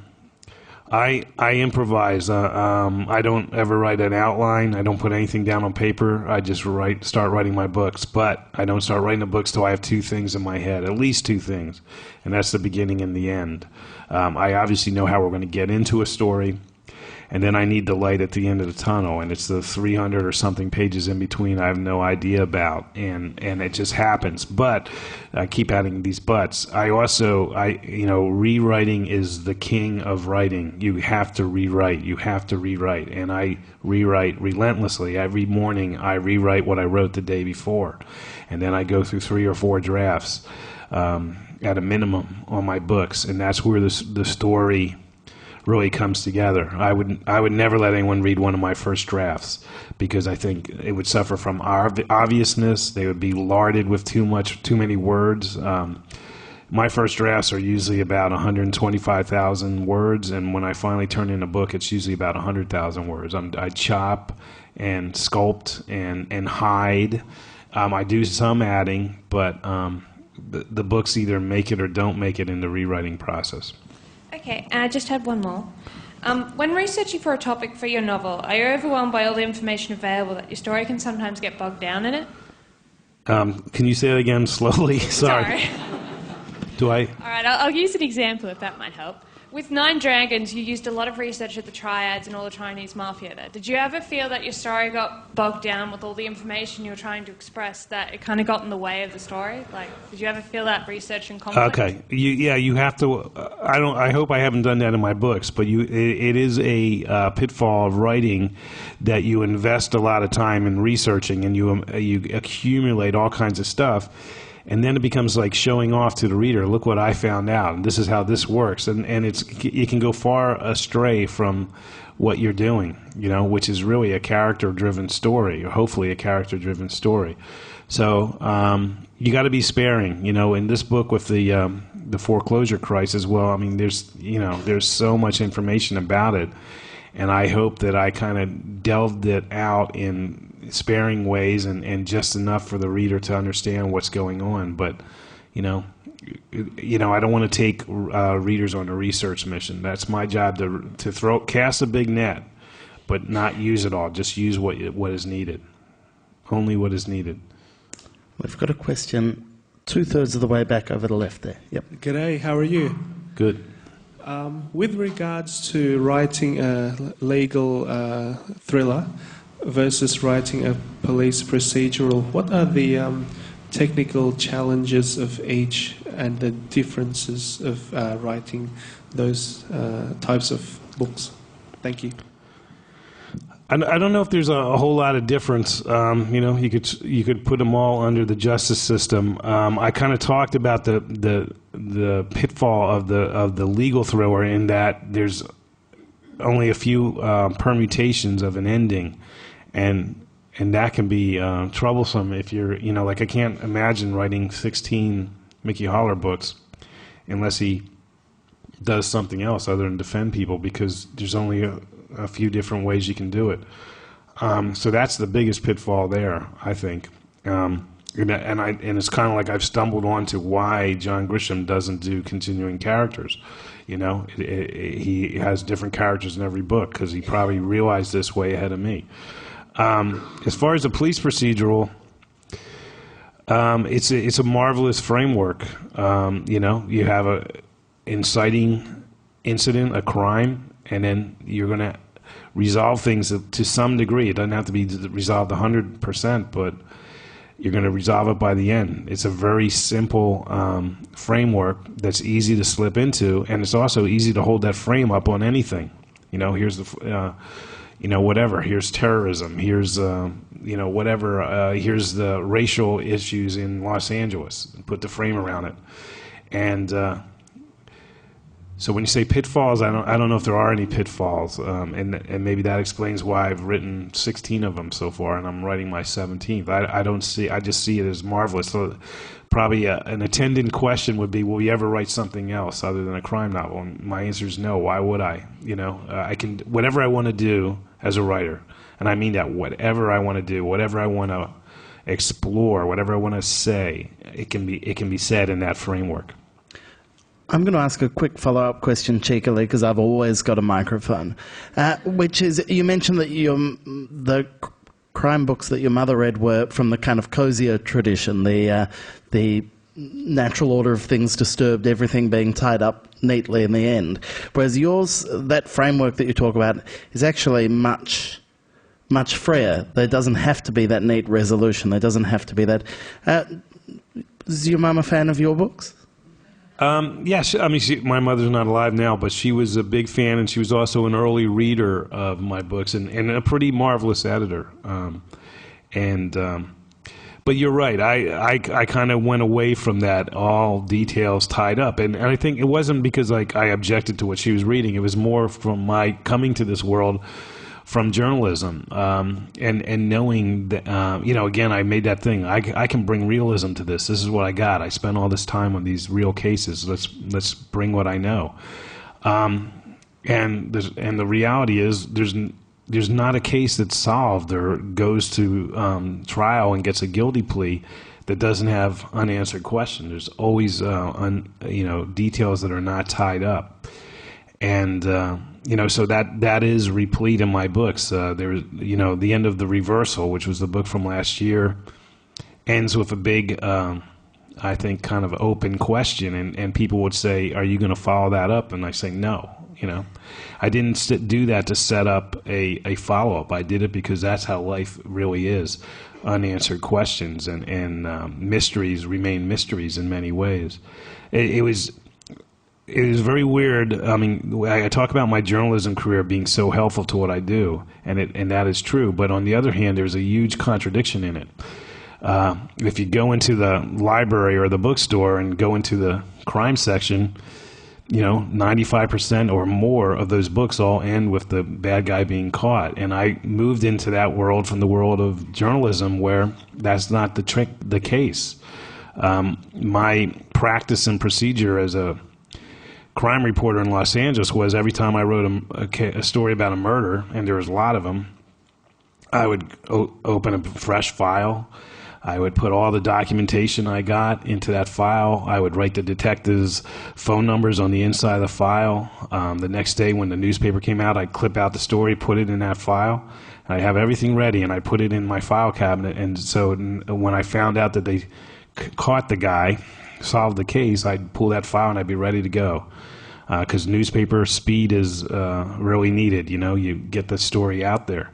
I improvise. I don't ever write an outline. I don't put anything down on paper. I just start writing my books. But I don't start writing the books till I have two things in my head, at least two things, and that's the beginning and the end. I obviously know how we're going to get into a story, and then I need the light at the end of the tunnel, and it's the 300 or something pages in between I have no idea about, and it just happens. But I keep adding these buts. You know, rewriting is the king of writing. You have to rewrite. You have to rewrite, and I rewrite relentlessly. Every morning I rewrite what I wrote the day before, and then I go through 3 or 4 drafts at a minimum on my books, and that's where the story really comes together. I would never let anyone read one of my first drafts because I think it would suffer from obviousness. They would be larded with too many words. My first drafts are usually about 125,000 words, and when I finally turn in a book, it's usually about 100,000 words. I chop and sculpt and hide. I do some adding, but the books either make it or don't make it in the rewriting process. Okay, and I just had one more. When researching for a topic for your novel, are you overwhelmed by all the information available that your story can sometimes get bogged down in it? Can you say it again slowly? Sorry. Do I? All right, I'll use an example if that might help. With 9 Dragons, you used a lot of research at the triads and all the Chinese mafia there. Did you ever feel that your story got bogged down with all the information you were trying to express, that it kind of got in the way of the story? Like, did you ever feel that research and conflict? Okay. You have to. I hope I haven't done that in my books, but it is a pitfall of writing that you invest a lot of time in researching and you accumulate all kinds of stuff. And then it becomes like showing off to the reader, look what I found out, and this is how this works. And it can go far astray from what you're doing, you know, which is really a character-driven story, or hopefully a character-driven story. So you got to be sparing, you know. In this book with the foreclosure crisis, well, I mean, there's so much information about it, and I hope that I kind of delved it out in sparing ways and just enough for the reader to understand what's going on. But you know, I don't want to take readers on a research mission. That's my job to cast a big net, but not use it all. Just use what is needed, only what is needed. We've got a question 2/3 of the way back over the left there. Yep. G'day, how are you? Good. With regards to writing a legal thriller versus writing a police procedural, what are the technical challenges of each and the differences of writing those types of books? Thank you. I don't know if there's a whole lot of difference. You know, you could put them all under the justice system. I kind of talked about the pitfall of the legal thriller in that there's only a few permutations of an ending, and that can be troublesome if you're, you know, like I can't imagine writing 16 Mickey Holler books unless he does something else other than defend people, because there's only a few different ways you can do it. So that's the biggest pitfall there, I think. And it's kind of like I've stumbled onto why John Grisham doesn't do continuing characters. You know, he has different characters in every book because he probably realized this way ahead of me. As far as the police procedural, it's a marvelous framework. You know, you have a inciting incident, a crime, and then you're going to resolve things to some degree. It doesn't have to be resolved 100%, but you're going to resolve it by the end. It's a very simple framework that's easy to slip into, and it's also easy to hold that frame up on anything. You know, here's the whatever. Here's terrorism. Here's whatever. Here's the racial issues in Los Angeles. Put the frame around it, and so when you say pitfalls, I don't know if there are any pitfalls, and maybe that explains why I've written 16 of them so far, and I'm writing my 17th. I just see it as marvelous. So probably an attendant question would be, will you ever write something else other than a crime novel? And my answer is no. Why would I? I can, whatever I want to do as a writer, and I mean that, whatever I want to do, whatever I want to explore, whatever I want to say, it can be said in that framework. I'm going to ask a quick follow-up question, cheekily, because I've always got a microphone, which is, you mentioned that the crime books that your mother read were from the kind of cozier tradition, the natural order of things disturbed, everything being tied up neatly in the end. Whereas yours, that framework that you talk about, is actually much freer. There doesn't have to be that neat resolution. There doesn't have to be that. Is your mum a fan of your books? Yes, my mother's not alive now, but she was a big fan, and she was also an early reader of my books, and a pretty marvelous editor. But you're right. I kind of went away from that, all details tied up, and I think it wasn't because I objected to what she was reading. It was more from my coming to this world from journalism, and knowing that, again, I made that thing. I can bring realism to this. This is what I got. I spent all this time on these real cases. Let's bring what I know. And the reality is, there's not a case that's solved or goes to trial and gets a guilty plea that doesn't have unanswered questions. There's always details that are not tied up, and so that is replete in my books. There's the end of The Reversal, which was the book from last year, ends with a big, I think, kind of open question, and people would say, "Are you going to follow that up?" And I say, "No." I didn't do that to set up a follow-up. I did it because that's how life really is. Unanswered questions and mysteries remain mysteries in many ways. It was very weird. I talk about my journalism career being so helpful to what I do, and that is true. But on the other hand, there's a huge contradiction in it. If you go into the library or the bookstore and go into the crime section, 95% or more of those books all end with the bad guy being caught. And I moved into that world from the world of journalism where that's not the case. My practice and procedure as a crime reporter in Los Angeles was every time I wrote a story about a murder, and there was a lot of them, I would open a fresh file. I would put all the documentation I got into that file. I would write the detectives' phone numbers on the inside of the file. The next day when the newspaper came out, I'd clip out the story, put it in that file. And I'd have everything ready, and I'd put it in my file cabinet. And so when I found out that they caught the guy, solved the case, I'd pull that file and I'd be ready to go. Because newspaper speed is really needed. You get the story out there.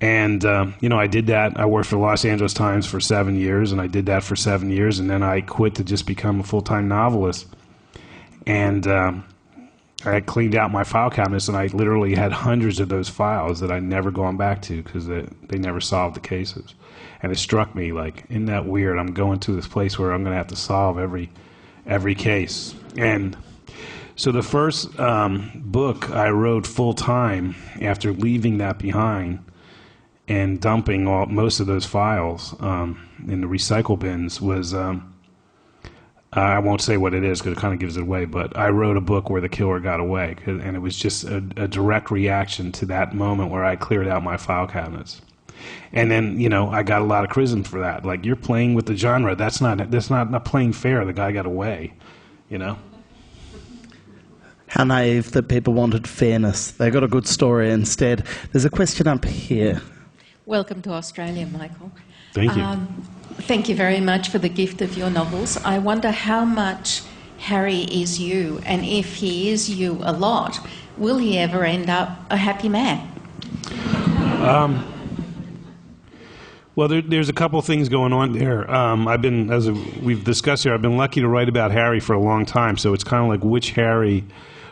And, I did that. I worked for the Los Angeles Times for 7 years, and I did that for 7 years, and then I quit to just become a full-time novelist. And I cleaned out my file cabinets, and I literally had hundreds of those files that I'd never gone back to because they never solved the cases. And it struck me, isn't that weird? I'm going to this place where I'm going to have to solve every case. And so the first book I wrote full-time after leaving that behind and dumping most of those files in the recycle bins was, I won't say what it is because it kind of gives it away, but I wrote a book where the killer got away, and it was just a direct reaction to that moment where I cleared out my file cabinets. And then, I got a lot of criticism for that. You're playing with the genre. That's not playing fair. The guy got away, How naive that people wanted fairness. They got a good story instead. There's a question up here. Welcome to Australia, Michael. Thank you. Thank you very much for the gift of your novels. I wonder how much Harry is you, and if he is you a lot, will he ever end up a happy man? Well, there's a couple things going on there. I've been, as we've discussed here, I've been lucky to write about Harry for a long time, so it's kind of like which Harry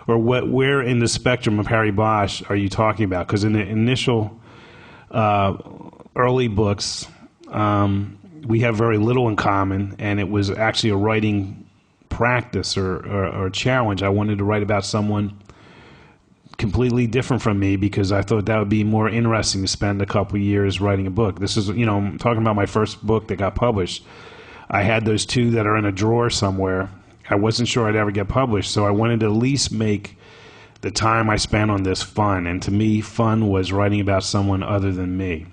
or where in the spectrum of Harry Bosch are you talking about? Because in the initial early books, we have very little in common, and it was actually a writing practice or challenge. I wanted to write about someone completely different from me because I thought that would be more interesting to spend a couple of years writing a book. This is, I'm talking about my first book that got published. I had those two that are in a drawer somewhere. I wasn't sure I'd ever get published, so I wanted to at least make the time I spent on this fun. And to me, fun was writing about someone other than me.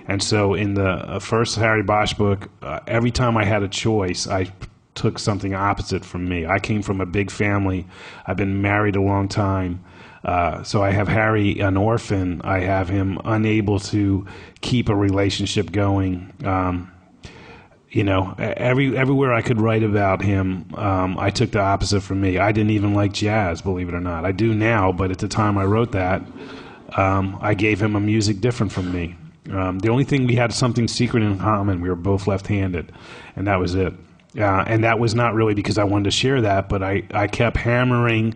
And so in the first Harry Bosch book, every time I had a choice, I took something opposite from me. I came from a big family. I've been married a long time. So I have Harry an orphan. I have him unable to keep a relationship going. Everywhere I could write about him, I took the opposite from me. I didn't even like jazz, believe it or not. I do now, but at the time I wrote that, I gave him a music different from me. The only thing we had something secret in common, we were both left-handed, and that was it. And that was not really because I wanted to share that, but I kept hammering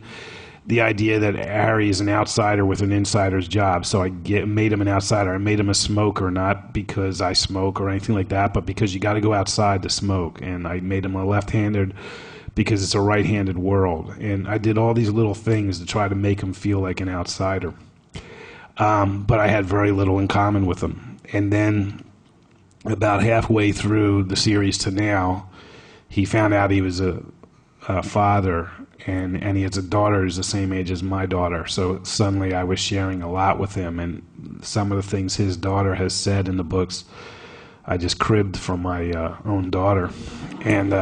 the idea that Harry is an outsider with an insider's job. So I made him an outsider. I made him a smoker, not because I smoke or anything like that, but because you got to go outside to smoke. And I made him a left-handed because it's a right-handed world. And I did all these little things to try to make him feel like an outsider. But I had very little in common with him. And then about halfway through the series to now, he found out he was a father, and he has a daughter who's the same age as my daughter. So suddenly I was sharing a lot with him, and some of the things his daughter has said in the books, I just cribbed from my own daughter. And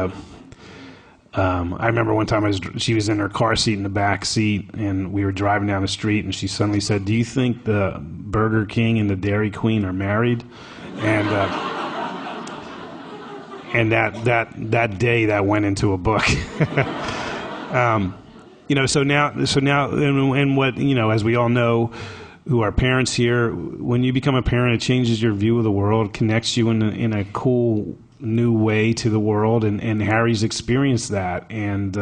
I remember one time she was in her car seat in the back seat, and we were driving down the street, and she suddenly said, "Do you think the Burger King and the Dairy Queen are married?" And that day that went into a book. So now, and what, as we all know, who are parents here, when you become a parent, it changes your view of the world, connects you in a cool new way to the world, and Harry's experienced that, and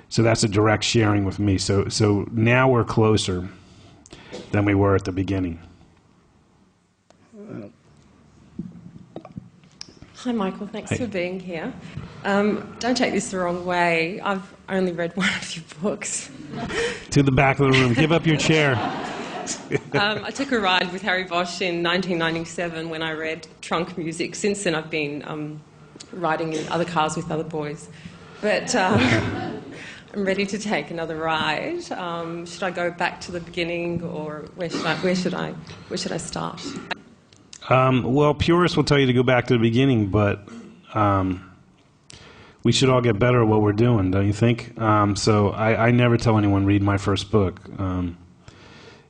so that's a direct sharing with me. So now we're closer than we were at the beginning. Hi, Michael. Thanks for being here. Don't take this the wrong way. I've only read one of your books. To the back of the room. Give up your chair. I took a ride with Harry Bosch in 1997 when I read Trunk Music. Since then, I've been riding in other cars with other boys. But I'm ready to take another ride. Should I go back to the beginning, or where should I start? Well, purists will tell you to go back to the beginning, but we should all get better at what we're doing, don't you think? So I never tell anyone read my first book.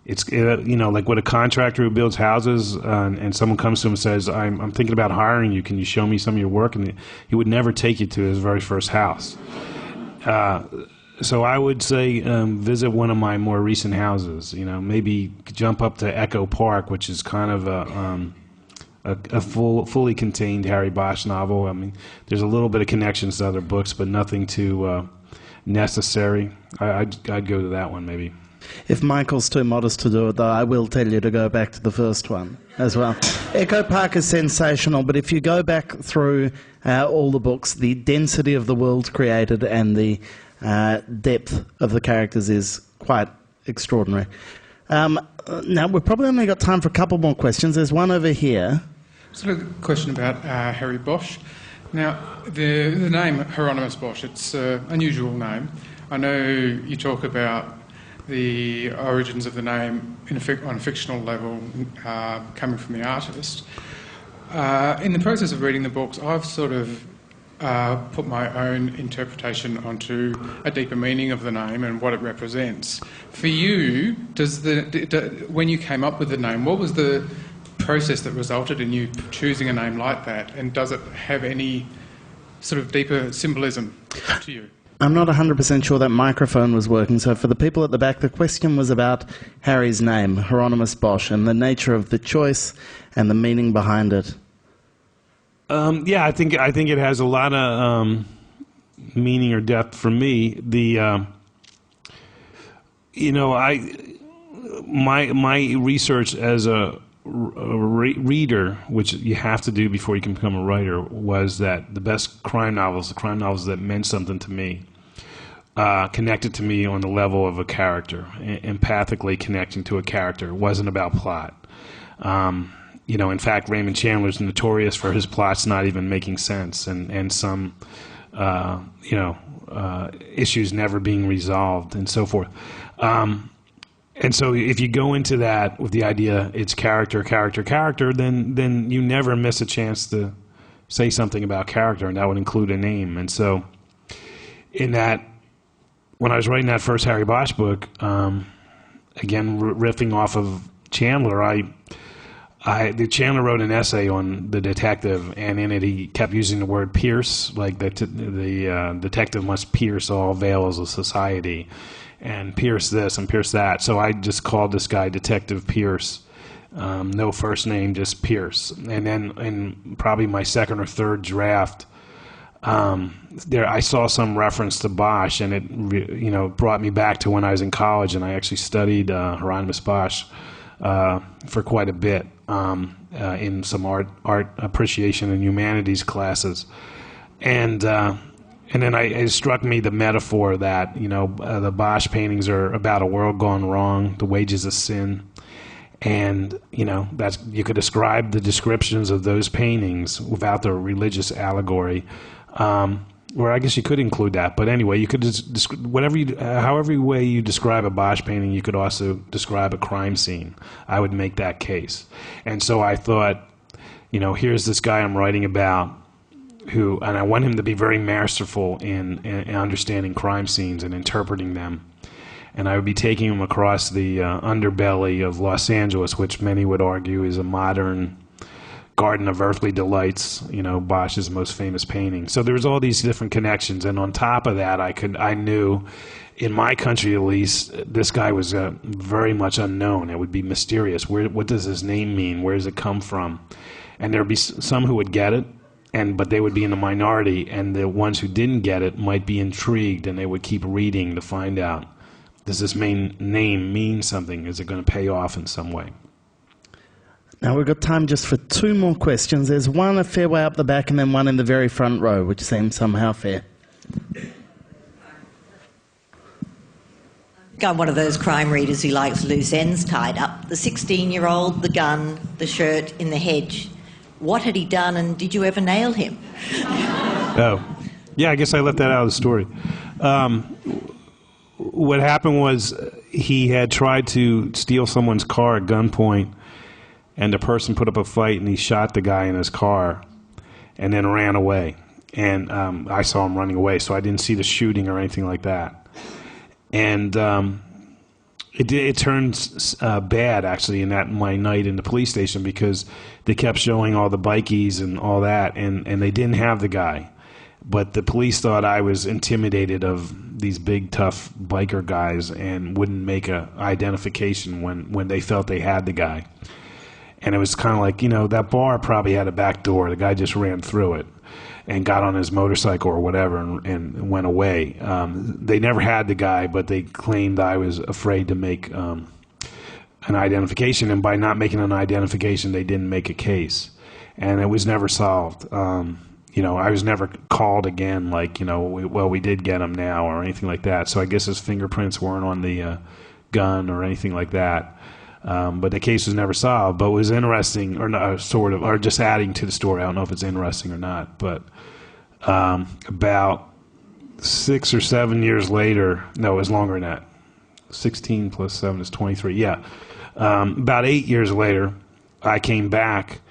It's like with a contractor who builds houses, and someone comes to him and says, "I'm thinking about hiring you. Can you show me some of your work?" And he would never take you to his very first house. So I would say visit one of my more recent houses. Maybe jump up to Echo Park, which is kind of a fully contained Harry Bosch novel. I mean, there's a little bit of connections to other books, but nothing too necessary. I'd go to that one maybe. If Michael's too modest to do it, though, I will tell you to go back to the first one as well. Echo Park is sensational, but if you go back through all the books, the density of the world created and the depth of the characters is quite extraordinary. Now, we've probably only got time for a couple more questions. There's one over here. Sort of a question about Harry Bosch. Now, the name Hieronymus Bosch, it's an unusual name. I know you talk about the origins of the name on a fictional level coming from the artist. In the process of reading the books, I've sort of put my own interpretation onto a deeper meaning of the name and what it represents. For you, when you came up with the name, what was the process that resulted in you choosing a name like that, and does it have any sort of deeper symbolism to you? I'm not 100% sure that microphone was working, so for the people at the back, the question was about Harry's name, Hieronymus Bosch, and the nature of the choice and the meaning behind it. Yeah, I think it has a lot of meaning or depth for me. my research as a reader, which you have to do before you can become a writer, was that the best crime novels, the crime novels that meant something to me, connected to me on the level of a character, empathically connecting to a character. It wasn't about plot. In fact, Raymond Chandler's notorious for his plots not even making sense, and some, issues never being resolved, and so forth. And so if you go into that with the idea it's character, then you never miss a chance to say something about character, and that would include a name. And so in that, when I was writing that first Harry Bosch book, again, riffing off of Chandler, Chandler wrote an essay on the detective, and in it he kept using the word pierce, like the detective must pierce all veils of society, and pierce this and pierce that. So I just called this guy Detective Pierce, no first name, just Pierce. And then in probably my second or third draft, I saw some reference to Bosch, and it brought me back to when I was in college, and I actually studied Hieronymus Bosch for quite a bit in some art appreciation and humanities classes, and then it struck me the metaphor that the Bosch paintings are about a world gone wrong, the wages of sin, and that's, you could describe the descriptions of those paintings without the religious allegory. Or I guess you could include that, but anyway, you could however way you describe a Bosch painting, you could also describe a crime scene. I would make that case, and so I thought, here's this guy I'm writing about, and I want him to be very masterful in understanding crime scenes and interpreting them, and I would be taking him across the underbelly of Los Angeles, which many would argue is a modern Garden of Earthly Delights, Bosch's most famous painting. So there was all these different connections, and on top of that, I knew, in my country at least, this guy was very much unknown. It would be mysterious. What does his name mean? Where does it come from? And there would be some who would get it, but they would be in the minority, and the ones who didn't get it might be intrigued, and they would keep reading to find out, does this main name mean something? Is it going to pay off in some way? Now we've got time just for two more questions. There's one a fair way up the back and then one in the very front row, which seems somehow fair. I'm one of those crime readers who likes loose ends tied up. The 16-year-old, the gun, the shirt in the hedge. What had he done, and did you ever nail him? Oh, yeah, I guess I left that out of the story. What happened was he had tried to steal someone's car at gunpoint, and the person put up a fight, and he shot the guy in his car and then ran away. And I saw him running away, so I didn't see the shooting or anything like that. And it turned bad, actually, in my night in the police station, because they kept showing all the bikies and all that, and they didn't have the guy. But the police thought I was intimidated of these big, tough biker guys and wouldn't make an identification when they felt they had the guy. And it was kind of like, that bar probably had a back door. The guy just ran through it and got on his motorcycle or whatever and went away. They never had the guy, but they claimed I was afraid to make an identification. And by not making an identification, they didn't make a case. And it was never solved. I was never called again like, we did get him now or anything like that. So I guess his fingerprints weren't on the gun or anything like that. But the case was never solved. But it was interesting, or not, or just adding to the story. I don't know if it's interesting or not. But about 6 or 7 years later, no, it was longer than that. 16 plus 7 is 23. Yeah, about 8 years later, I came back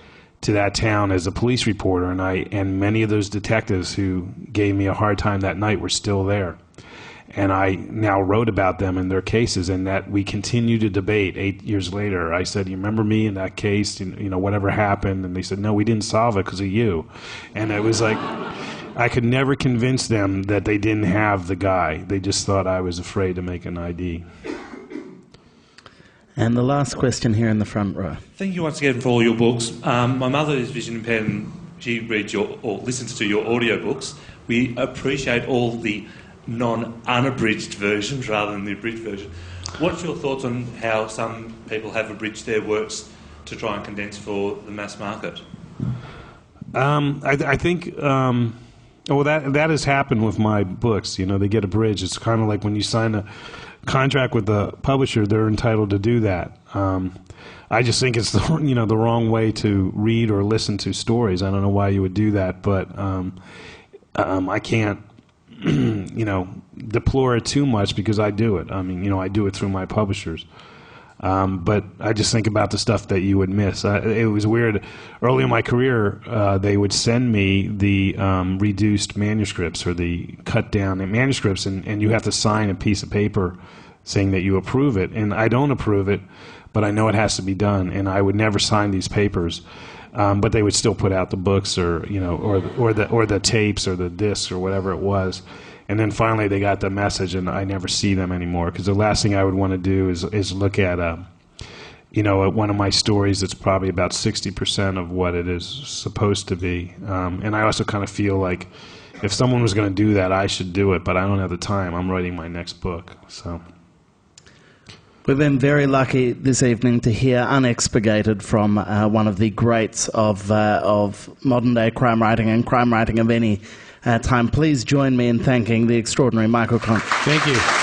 to that town as a police reporter, and many of those detectives who gave me a hard time that night were still there. And I now wrote about them and their cases, and that we continue to debate 8 years later. I said, you remember me in that case, whatever happened? And they said, no, we didn't solve it because of you. And it was like, I could never convince them that they didn't have the guy. They just thought I was afraid to make an ID. And the last question here in the front row. Thank you once again for all your books. My mother is vision impaired, and she reads or listens to your audiobooks. We appreciate all the non-unabridged versions rather than the abridged version. What's your thoughts on how some people have abridged their works to try and condense for the mass market? I think that has happened with my books. You know, they get abridged. It's kind of like when you sign a contract with the publisher, they're entitled to do that. I just think it's the wrong way to read or listen to stories. I don't know why you would do that, but I can't deplore it too much because I do it. I mean, I do it through my publishers. But I just think about the stuff that you would miss. It was weird. Early in my career, they would send me the reduced manuscripts or the cut down manuscripts, and you have to sign a piece of paper saying that you approve it. And I don't approve it, but I know it has to be done. And I would never sign these papers, but they would still put out the books or the tapes or the discs or whatever it was. And then finally they got the message, and I never see them anymore, because the last thing I would want to do is look at at one of my stories that's probably about 60% of what it is supposed to be. And I also kind of feel like if someone was going to do that, I should do it, but I don't have the time. I'm writing my next book, so. We've been very lucky this evening to hear unexpurgated from one of the greats of modern-day crime writing and crime writing of any time. Please join me in thanking the extraordinary Michael Connelly. Thank you.